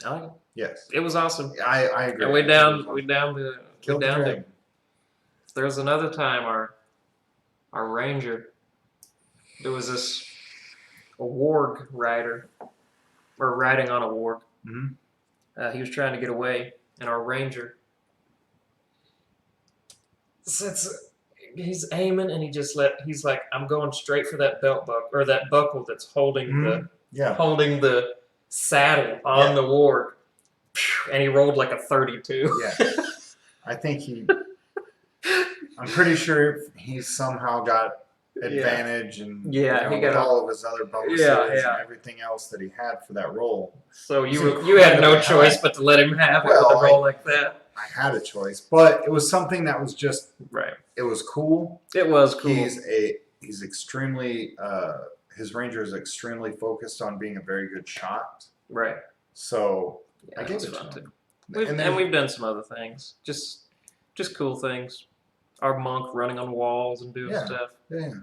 I like it. Yes. It was awesome. I agree. And we downed the dragon. There was another time our ranger, there was a warg rider, or riding on a warg. Mm-hmm. He was trying to get away, and our ranger, he's aiming, and he's like, I'm going straight for that belt buckle, or that buckle that's holding the saddle on the warg, and he rolled like a 32. Yeah, I think I'm pretty sure he somehow got advantage and he got all of his other bonuses and everything else that he had for that roll. So you had no choice but to let him have it with a roll like that. I had a choice, but it was something that was just It was cool. It was cool. He's extremely his ranger is extremely focused on being a very good shot. Right. So I gave it fun to him. We've done some other things, just cool things. Our monk running on walls and doing stuff. Yeah.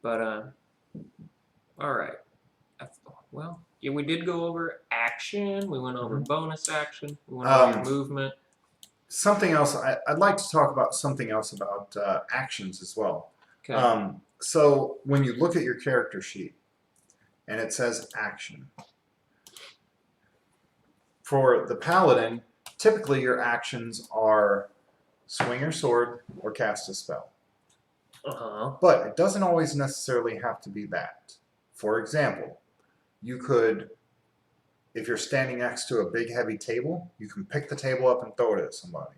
But All right. Well, yeah, we did go over action. We went over bonus action. We went over movement. Something else, I'd like to talk about something else about actions as well. Okay. So when you look at your character sheet and it says action, for the paladin, typically your actions are swing your sword or cast a spell. But it doesn't always necessarily have to be that. For example, you could, if you're standing next to a big heavy table, you can pick the table up and throw it at somebody.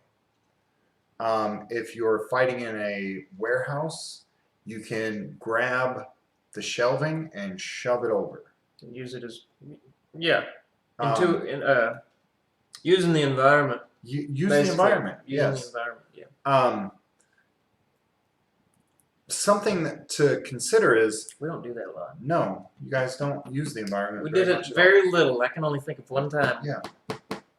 If you're fighting in a warehouse, you can grab the shelving and shove it over. And use it as, yeah, using the environment. Use the environment. Using the environment. Yeah. Something to consider is we don't do that a lot. No, you guys don't use the environment. We did it very little. I can only think of one time. Yeah.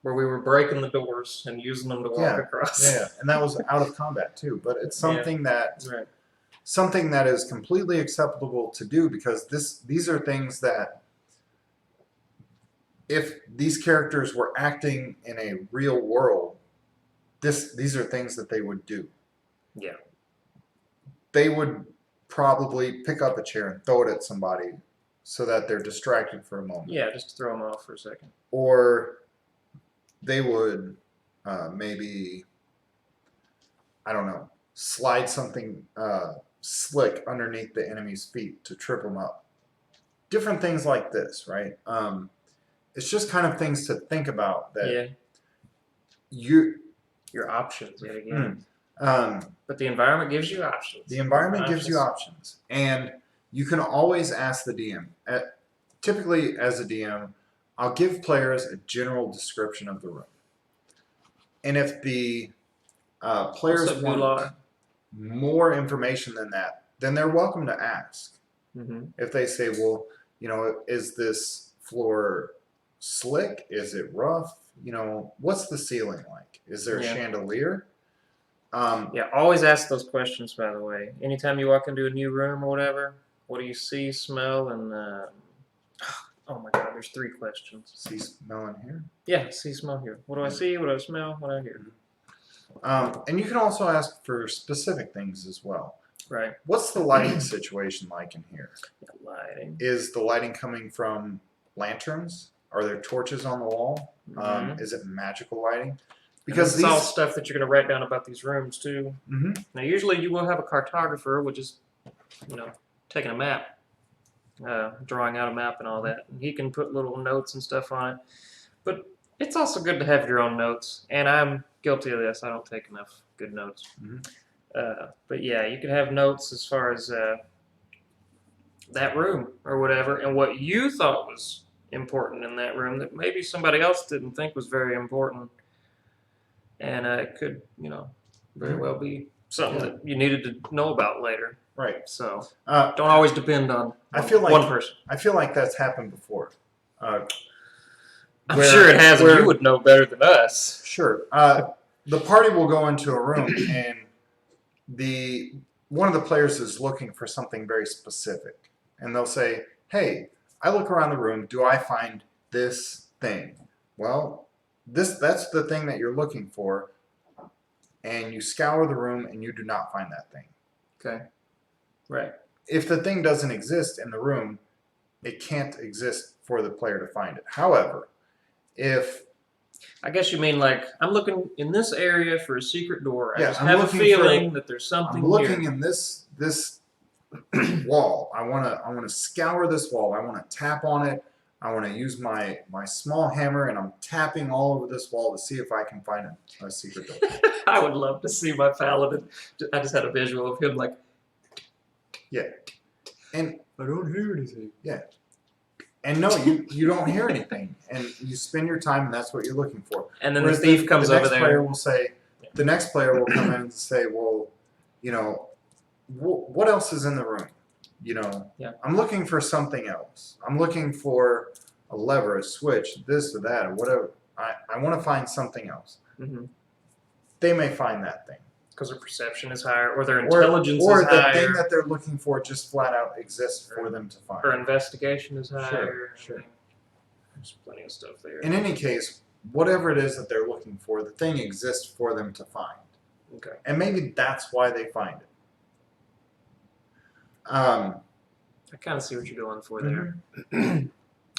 Where we were breaking the doors and using them to walk across. Yeah, and that was out of combat too. But it's something that right. Something that is completely acceptable to do, because these are things that if these characters were acting in a real world, these are things that they would do. Yeah. They would probably pick up a chair and throw it at somebody so that they're distracted for a moment. Yeah, just to throw them off for a second. Or they would maybe, I don't know, slide something slick underneath the enemy's feet to trip them up. Different things like this, right? It's just kind of things to think about that your options yet again. But the environment gives you options. The environment gives you options. And you can always ask the DM. Typically, as a DM, I'll give players a general description of the room. And if the players want more information than that, then they're welcome to ask. If they say, well, you know, is this floor slick? Is it rough? You know, what's the ceiling like? Is there a chandelier? Yeah, always ask those questions, by the way. Anytime you walk into a new room or whatever, what do you see, smell, and oh my God, there's 3 questions. See, smell, and hear? Yeah, see, smell, hear. What do I see? What do I smell? What do I hear? And you can also ask for specific things as well. Right. What's the lighting situation like in here? Lighting. Is the lighting coming from lanterns? Are there torches on the wall? Is it magical lighting? Because this is all stuff that you're going to write down about these rooms too. Now, usually you will have a cartographer, which is, you know, taking a map, drawing out a map and all that. And he can put little notes and stuff on it. But it's also good to have your own notes. And I'm guilty of this. I don't take enough good notes. But yeah, you can have notes as far as that room or whatever, and what you thought was important in that room that maybe somebody else didn't think was very important. And it could, you know, very well be something that you needed to know about later. Right. So don't always depend on one person. I feel like that's happened before. I'm sure it has, and you would know better than us. Sure. The party will go into a room, and one of the players is looking for something very specific. And they'll say, hey, I look around the room, do I find this thing? Well, that's the thing that you're looking for, and you scour the room and you do not find that thing. Okay. Right. If the thing doesn't exist in the room, it can't exist for the player to find it. However, if I guess you mean like I'm looking in this area for a secret door. I just have a feeling that there's something. I'm looking in this wall. I want to scour this wall. I want to tap on it. I want to use my small hammer, and I'm tapping all over this wall to see if I can find a secret door. I would love to see my paladin. I just had a visual of him like. Yeah. And I don't hear anything. Yeah. And no, you don't hear anything, and you spend your time, and that's what you're looking for. And then the thief comes over there. The next player will say, the next player will come in and say, well, you know, what else is in the room? You know, I'm looking for something else. I'm looking for a lever, a switch, this or that, or whatever. I want to find something else. They may find that thing. Because their perception is higher, or their or intelligence or is the higher, thing that they're looking for just flat out exists for them to find. or investigation is higher. Sure. I mean, there's plenty of stuff there. In any case, whatever it is that they're looking for, the thing exists for them to find. Okay. And maybe that's why they find it. I kind of see what you're going for there.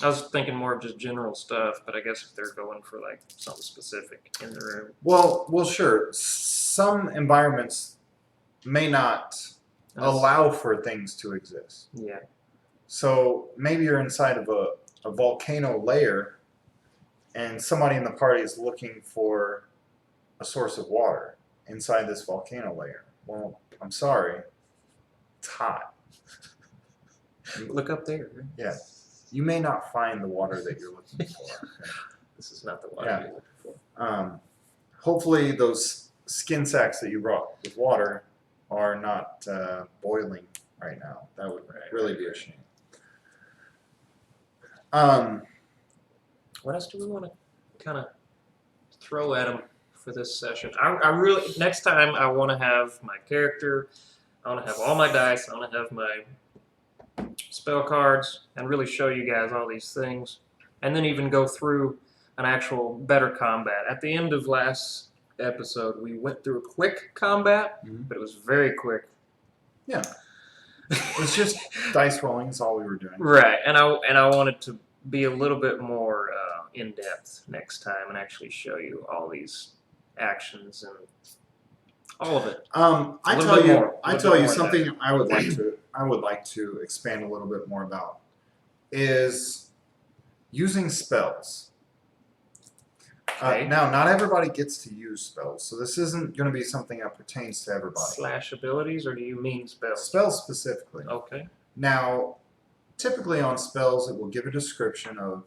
I was thinking more of just general stuff, but I guess if they're going for like something specific in the room. Well, sure. Some environments may not allow for things to exist. Yeah. So maybe you're inside of a volcano layer, and somebody in the party is looking for a source of water inside this volcano layer. Well, I'm sorry, it's hot. Look up there. Yeah. You may not find the water that you're looking for. Okay? This is not the water you're looking for. Hopefully those skin sacks that you brought with water are not boiling right now. That would really be a shame. What else do we want to kind of throw at them for this session? I really, next time I want to have my character, I want to have all my dice, I want to have my spell cards, and really show you guys all these things, and then even go through an actual better combat. At the end of last episode, we went through a quick combat, but it was very quick. Yeah. It's just dice rolling is all we were doing. Right, and I wanted to be a little bit more in depth next time and actually show you all these actions and all of it. I tell you something I would like to expand a little bit more about is using spells. Okay. Now, not everybody gets to use spells, so this isn't going to be something that pertains to everybody. Slash abilities, or do you mean spells? Spells specifically. Okay. Now, typically on spells, it will give a description of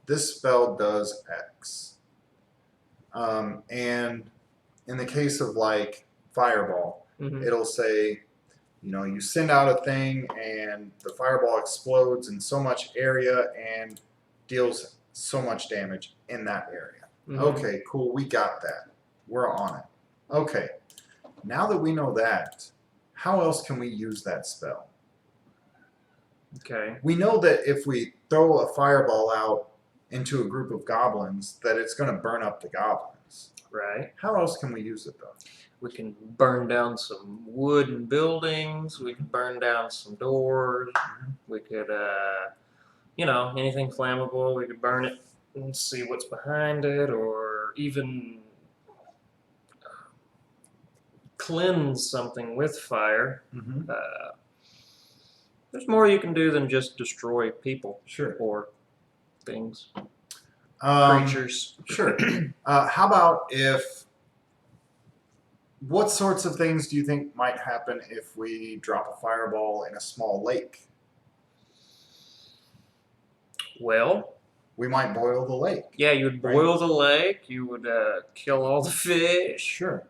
this spell does X. And in the case of like Fireball, it'll say, you know, you send out a thing and the fireball explodes in so much area and deals so much damage in that area. Okay, cool, we got that. We're on it. Okay, now that we know that, how else can we use that spell? Okay. We know that if we throw a fireball out into a group of goblins, that it's going to burn up the goblins. Right. How else can we use it, though? We can burn down some wooden buildings. We can burn down some doors. We could, you know, anything flammable. We could burn it and see what's behind it, or even cleanse something with fire. There's more you can do than just destroy people. Sure. Or things. Creatures. Sure. How about what sorts of things do you think might happen if we drop a fireball in a small lake? Well, we might boil the lake. Yeah, you would boil the lake. You would kill all the fish. Sure.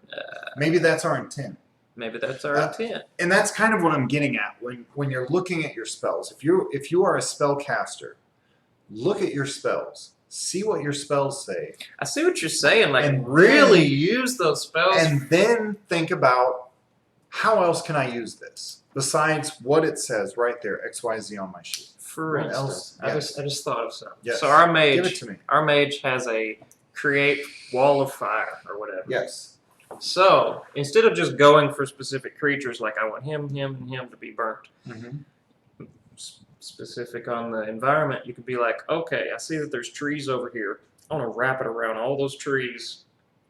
Maybe that's our intent. Maybe that's our intent. And that's kind of what I'm getting at when you're looking at your spells. If you are a spellcaster, look at your spells. See what your spells say. I see what you're saying. Like, and really use those spells. And then think about, how else can I use this? Besides what it says right there, XYZ on my sheet. For instance, I just thought of something. Yes. So our mage, give it to me. Our mage has a create wall of fire or whatever. Yes. So instead of just going for specific creatures, like I want him, and him to be burnt, specific on the environment, you could be like, okay, I see that there's trees over here. I want to wrap it around all those trees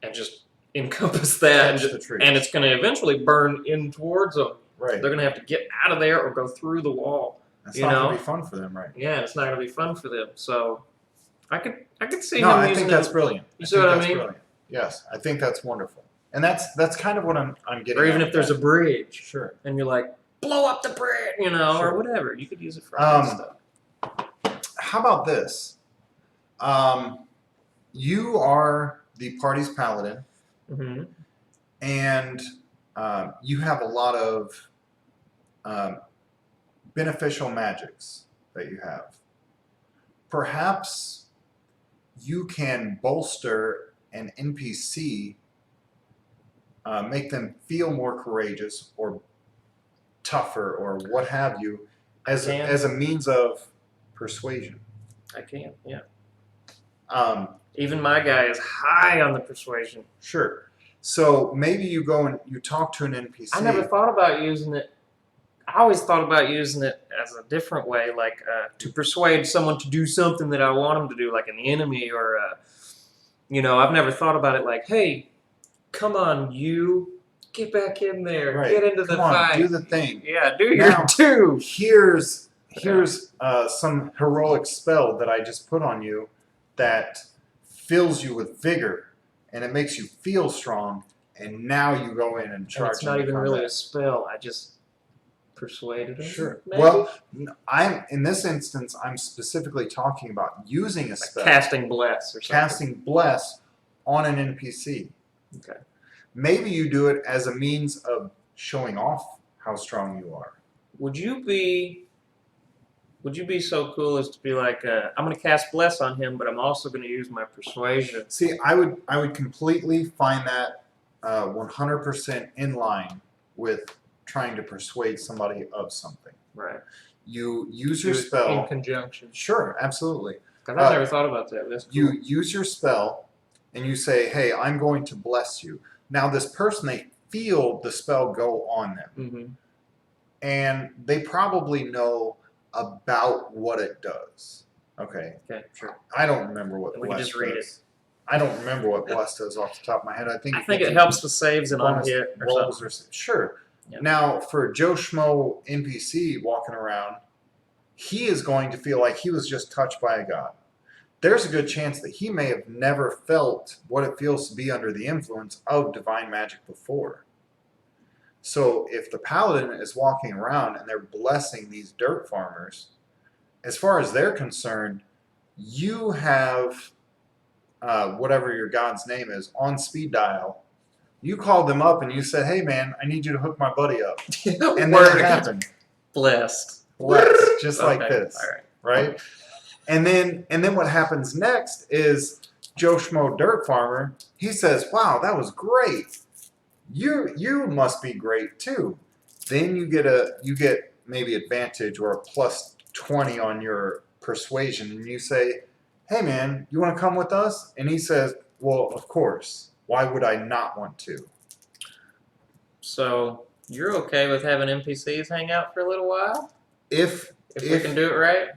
and just encompass that, and it's going to eventually burn in towards them. Right. They're going to have to get out of there or go through the wall. That's not going to be fun for them, right? Yeah, it's not going to be fun for them. So I could see him. No, I using think that's brilliant. You see what I mean? Brilliant. Yes, I think that's wonderful, and that's kind of what I'm getting. Or even if there's a bridge, sure, and you're like, blow up the bridge, you know, or whatever. You could use it for stuff. How about this? You are the party's paladin, and you have a lot of beneficial magics that you have. Perhaps you can bolster an NPC make them feel more courageous or tougher or what have you, as a means of persuasion. I can, yeah. Um, Even my guy is high on the persuasion. Sure. So maybe you go and you talk to an NPC. I never thought about using it. I always thought about using it as a different way, like to persuade someone to do something that I want them to do, like an enemy or, I've never thought about it like, hey, come on, you. Get back in there. Right. Get into the fight. Do the thing. Yeah, do your do. Here's some heroic spell that I just put on you that fills you with vigor and it makes you feel strong. And now you go in and charge. And it's not even really a spell. I just persuaded him. Sure. Maybe? Well, in this instance, I'm specifically talking about using a spell. Casting bless or something. Casting bless on an NPC. Okay. Maybe you do it as a means of showing off how strong you are. Would you be so cool as to be like, I'm going to cast bless on him, but I'm also going to use my persuasion? See, I would completely find that 100% in line with trying to persuade somebody of something. Right. You use your spell in conjunction. Sure, absolutely. Because I've never thought about that. That's cool. You use your spell, and you say, "Hey, I'm going to bless you." Now, this person, they feel the spell go on them. Mm-hmm. And they probably know about what it does. Okay. Okay, sure. I don't remember what we can just read it. I don't remember what bless does off the top of my head. I think it helps with saves and on hit or rolls something. Sure. Yep. Now, for Joe Schmo NPC walking around, he is going to feel like he was just touched by a god. There's a good chance that he may have never felt what it feels to be under the influence of divine magic before. So if the paladin is walking around and they're blessing these dirt farmers, as far as they're concerned, you have whatever your god's name is on speed dial. You called them up and you said, "Hey man, I need you to hook my buddy up." And then it happened. Blessed. Just like this. All right. Right? And then what happens next is Joe Schmo Dirt Farmer, he says, "Wow, that was great. You must be great too." Then you get maybe advantage or a plus 20 on your persuasion, and you say, "Hey man, you want to come with us?" And he says, "Well, of course. Why would I not want to?" So you're okay with having NPCs hang out for a little while? If we can do it right?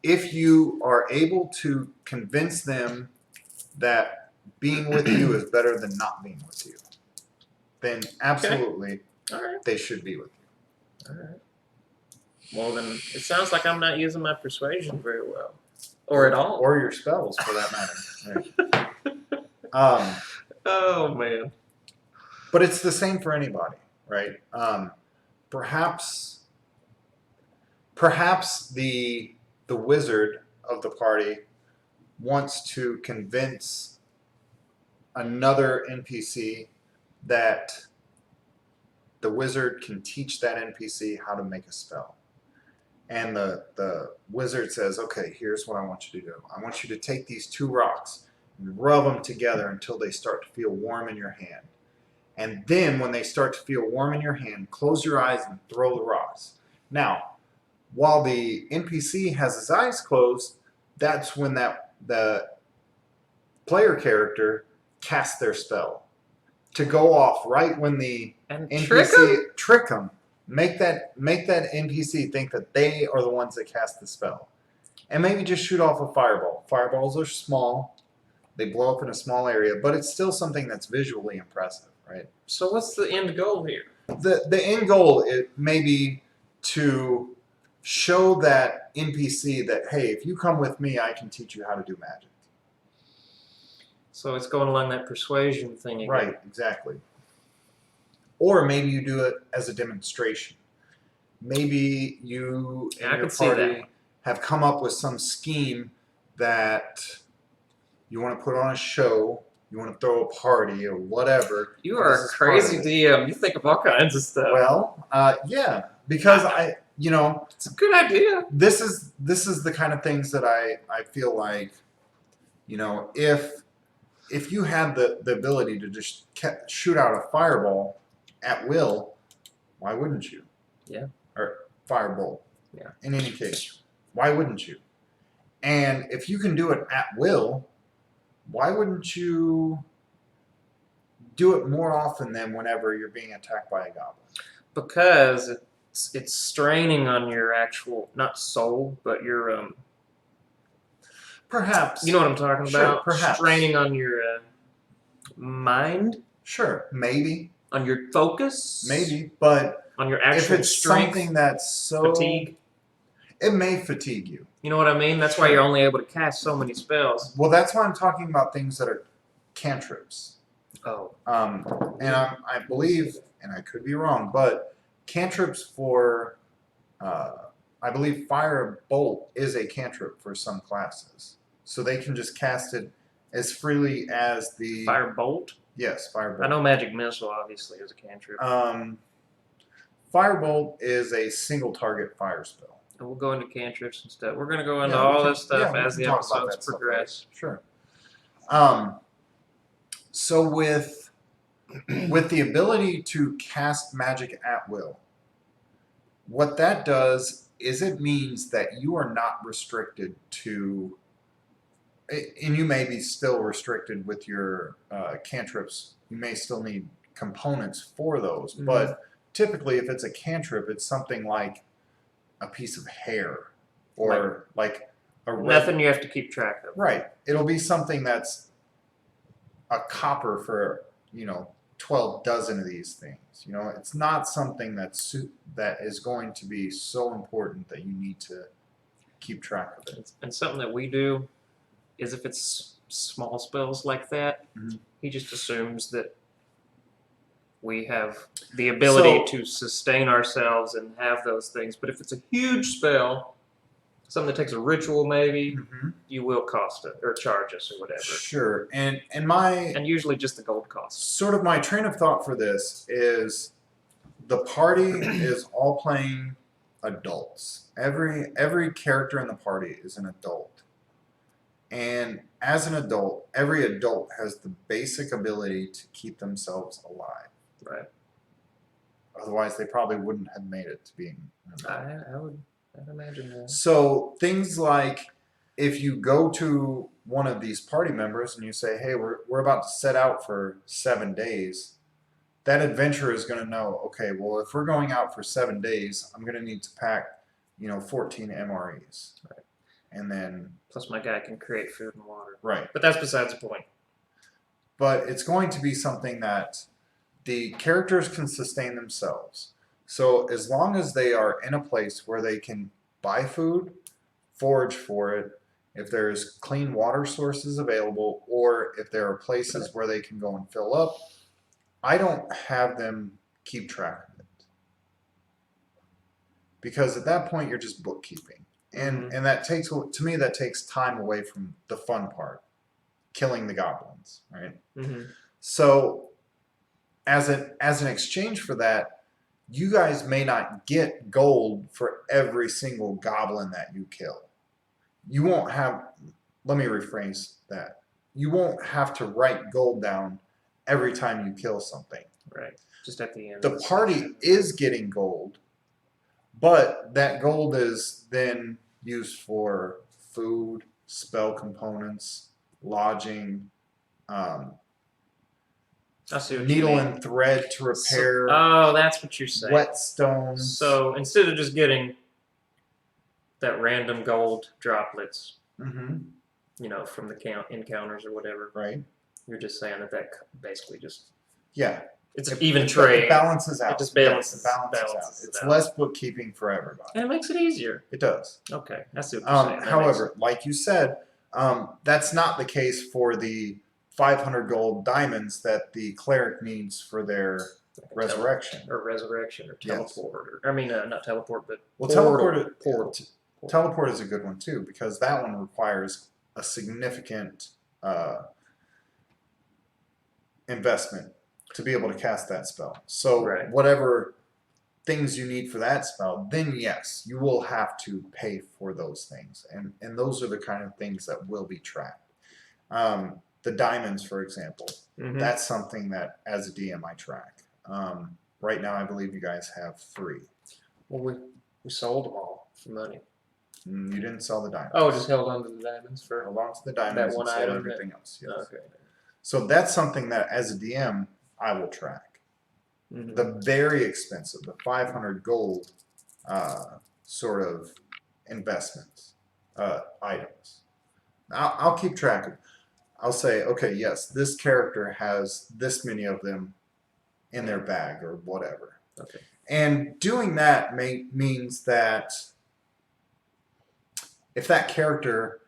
If you are able to convince them that being with you is better than not being with you, then absolutely they should be with you. All right. Well, then it sounds like I'm not using my persuasion very well. Or at all. Or your spells, for that matter. Right. Oh, man. But it's the same for anybody, right? Perhaps the wizard of the party wants to convince another NPC that the wizard can teach that NPC how to make a spell. And the wizard says, "Okay, here's what I want you to do. I want you to take these two rocks and rub them together until they start to feel warm in your hand. And then when they start to feel warm in your hand, close your eyes and throw the rocks." Now, while the NPC has his eyes closed, that's when the player character casts their spell to go off right when the NPC trick them. Make that NPC think that they are the ones that cast the spell, and maybe just shoot off a fireball. Fireballs are small; they blow up in a small area, but it's still something that's visually impressive, right? So what's the end goal here? The end goal may be to show that NPC that, hey, if you come with me, I can teach you how to do magic. So it's going along that persuasion thing again. Right, exactly. Or maybe you do it as a demonstration. Maybe you and your party have come up with some scheme that you want to put on a show, you want to throw a party or whatever. You are a crazy DM. You think of all kinds of stuff. Well, yeah, because it's a good idea. This is the kind of things that I feel like, if if you had the ability to just shoot out a fireball at will, why wouldn't you? Yeah. Or firebolt. Yeah. In any case, why wouldn't you? And if you can do it at will, why wouldn't you do it more often than whenever you're being attacked by a goblin? Because it's straining on your actual, not soul, but your Perhaps. you know what I'm talking Sure, about? perhaps. Straining on your mind, Sure, maybe. on your focus, Maybe, but on your if actual it's strength, something that's so fatigue. it may fatigue you. You know what I mean? That's why you're only able to cast so many spells. Well, that's why I'm talking about things that are cantrips. Oh. And I believe, and I could be wrong, but cantrips for, I believe Firebolt is a cantrip for some classes. So they can just cast it as freely as the... Firebolt? Yes, Firebolt. I know Magic Missile, obviously, is a cantrip. Firebolt is a single target fire spell. And we'll go into cantrips and stuff. We're going to go into all this stuff as the episodes progress. Sure. So with the ability to cast magic at will, what that does is it means that you are not restricted to, and you may be still restricted with your cantrips. You may still need components for those, but typically if it's a cantrip, it's something like a piece of hair or like a nothing you have to keep track of. Right. It'll be something that's a copper for, 12 dozen of these things. It's not something that is going to be so important that you need to keep track of it. And something that we do is if it's small spells like that, he just assumes that we have the ability to sustain ourselves and have those things. But if it's a huge spell, something that takes a ritual maybe, you will cost it or charge us or whatever. Sure. And usually just the gold cost. Sort of my train of thought for this is the party is all playing adults. Every character in the party is an adult. And as an adult, every adult has the basic ability to keep themselves alive. Right. Otherwise, they probably wouldn't have made it to being an adult. I'd imagine that. So things like if you go to one of these party members and you say, hey, we're about to set out for 7 days, that adventurer is going to know, okay, well, if we're going out for 7 days, I'm going to need to pack, 14 MREs. Right. And then... Plus my guy can create food and water. Right. But that's besides the point. But it's going to be something that the characters can sustain themselves. So as long as they are in a place where they can buy food, forage for it, if there's clean water sources available, or if there are places where they can go and fill up, I don't have them keep track of it. Because at that point, you're just bookkeeping. And that takes, to me, that takes time away from the fun part, killing the goblins, right? So as an exchange for that, you guys may not get gold for every single goblin that you kill. You won't have, let me rephrase that. You won't have to write gold down every time you kill something. Right. Just at the end. The party is getting gold, but that gold is then used for food, spell components, lodging, needle and thread to repair. Oh, that's what you're saying. Whetstones. So instead of just getting that random gold droplets, from the encounters or whatever, right? You're just saying that basically just it's an It even trade. It balances out. It just balances out. It's less bookkeeping for everybody. And it makes it easier. It does. Okay, I see what you're saying. However, like you said, that's not the case for the 500 gold diamonds that the cleric needs for their resurrection. Resurrection or teleport. Not teleport, but portal. Teleport is a good one too, because that one requires a significant investment to be able to cast that spell. So whatever things you need for that spell, then yes, you will have to pay for those things. And those are the kind of things that will be tracked. the diamonds, for example, Mm-hmm. that's something that as a DM I track. Right now, I believe you guys have 3. Well, we sold them all for money. You didn't sell the diamonds. Oh, just held on to the diamonds for held on to the diamonds that one and sold item. everything else. Yes. Okay. So that's something that as a DM I will track. Mm-hmm. The very expensive, the 500 gold sort of investments, items. I'll keep track of. I'll say, okay, yes, this character has this many of them in their bag or whatever. Okay. And doing that means that if that character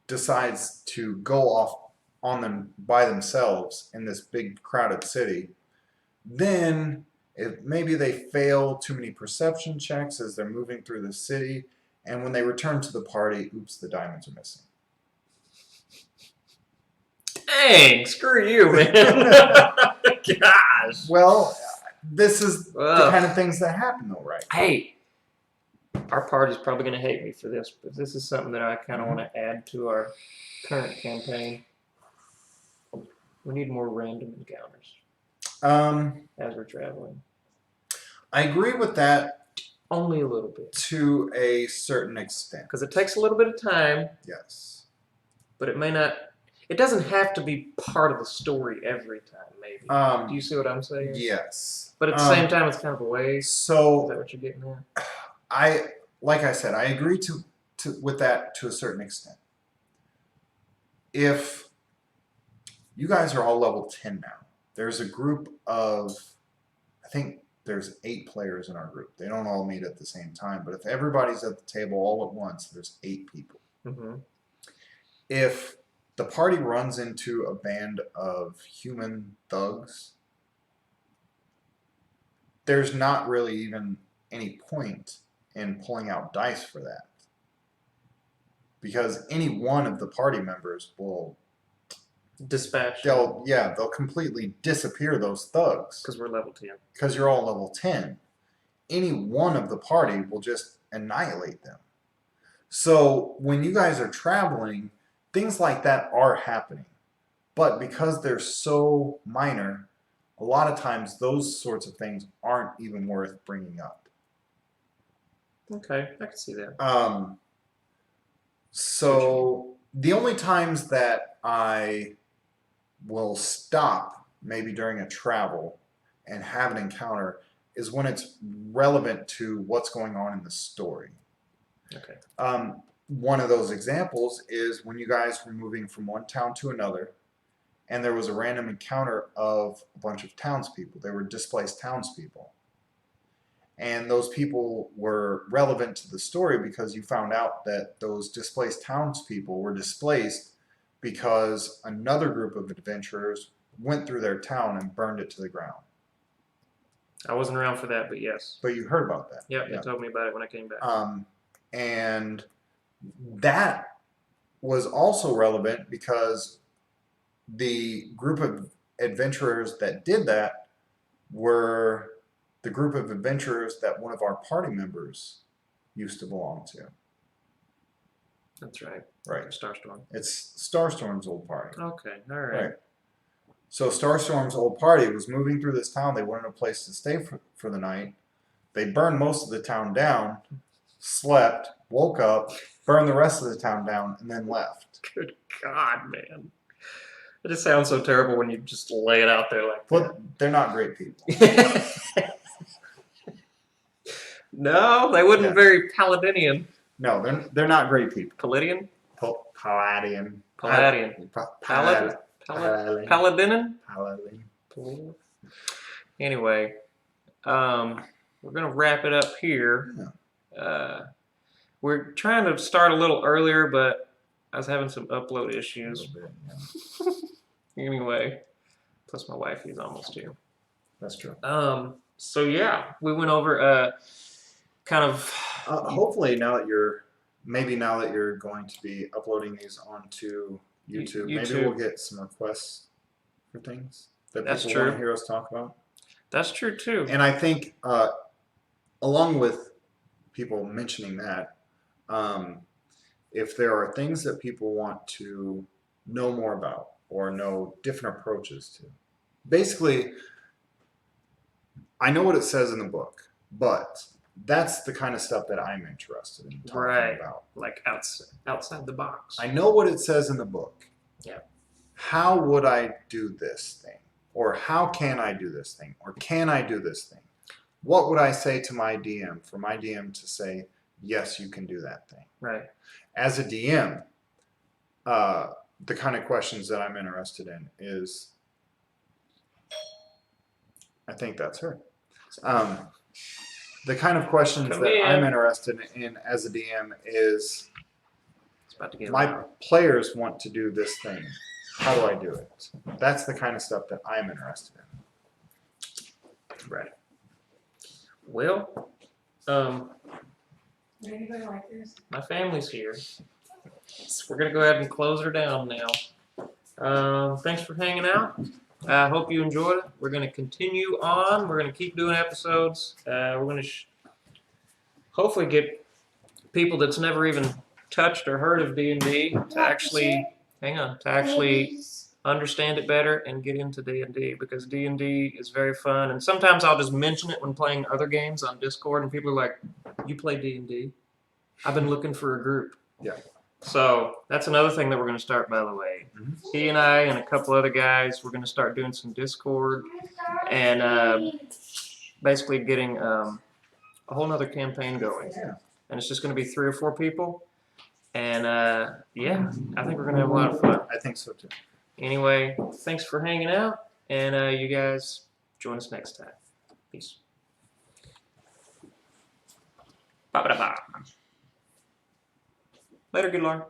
decides to go off on them by themselves in this big crowded city, then if maybe they fail too many perception checks as they're moving through the city, and when they return to the party, oops, the diamonds are missing. Dang, screw you, man. Gosh. Well, this is the kind of things that happen, though, right? Hey, our party's probably going to hate me for this, but this is something that I kind of want to add to our current campaign. We need more random encounters as we're traveling. I agree with that. Only a little bit. To a certain extent. Because it takes a little bit of time. Yes. But it may not. It doesn't have to be part of the story every time, maybe. Do you see what I'm saying? Yes. But at the same time, it's kind of a waste. So, is that what you're getting at? like I said, I agree with that to a certain extent. If you guys are all level 10 now, there's a group of, I think there's 8 players in our group. They don't all meet at the same time, but if everybody's at the table all at once, there's 8 people. Mm-hmm. If the party runs into a band of human thugs, there's not really even any point in pulling out dice for that. Because any one of the party members will dispatch. They'll completely disappear those thugs. Because we're level 10. Because you're all level 10. Any one of the party will just annihilate them. So when you guys are traveling, things like that are happening. But because they're so minor, a lot of times those sorts of things aren't even worth bringing up. Okay, I can see that. So the only times that I will stop, maybe during a travel, and have an encounter is when it's relevant to what's going on in the story. Okay. One of those examples is when you guys were moving from one town to another, and there was a random encounter of a bunch of townspeople. They were displaced townspeople. And those people were relevant to the story because you found out that those displaced townspeople were displaced because another group of adventurers went through their town and burned it to the ground. I wasn't around for that, but yes. But you heard about that. Yep, you told me about it when I came back. And that was also relevant because the group of adventurers that did that were the group of adventurers that one of our party members used to belong to. That's right. Right. Starstorm. It's Starstorm's old party. Okay, all right. So Starstorm's old party was moving through this town. They wanted a place to stay for the night. They burned most of the town down, slept, woke up, burned the rest of the town down, and then left. Good God, man. It just sounds so terrible when you just lay it out there like But they're not great people. No, they wouldn't very Paladinian. No, they're not great people. Palladian? Palladian. Paladinian. Paladinin? Paladin. Anyway, we're going to wrap it up here. Yeah. We're trying to start a little earlier, but I was having some upload issues. A little bit, yeah. Anyway, plus my wife is almost here. That's true. So yeah, we went over kind of. Hopefully now that you're going to be uploading these onto YouTube, maybe we'll get some requests for things that people want to hear us talk about. That's true too. And I think along with people mentioning that, if there are things that people want to know more about, or know different approaches to. Basically, I know what it says in the book, but that's the kind of stuff that I'm interested in talking about. Like outside the box. I know what it says in the book. Yeah. How would I do this thing? Or how can I do this thing? Or can I do this thing? What would I say to my DM for my DM to say, yes, you can do that thing? Right. As a DM, the kind of questions that I'm interested in is, I think that's her. The kind of questions Come that in. I'm interested in as a DM is, It's about to get my loud. players want to do this thing. How do I do it? That's the kind of stuff that I'm interested in. Right. Well, Anybody like this? my family's here. So we're gonna go ahead and close her down now. Thanks for hanging out. I hope you enjoyed it. We're gonna continue on. We're gonna keep doing episodes. We're gonna hopefully get people that's never even touched or heard of D&D to actually understand it better and get into D&D, because D&D is very fun. And sometimes I'll just mention it when playing other games on Discord, and people are like, "You play D&D? I've been looking for a group." Yeah. So that's another thing that we're going to start, by the way. Mhm. He and I and a couple other guys, we're going to start doing some Discord and basically getting a whole nother campaign going. Yeah. And it's just going to be 3 or 4 people. And yeah, I think we're going to have a lot of fun. I think so too. Anyway, thanks for hanging out, and you guys join us next time. Peace. Ba-ba-da-ba. Later, good Lord.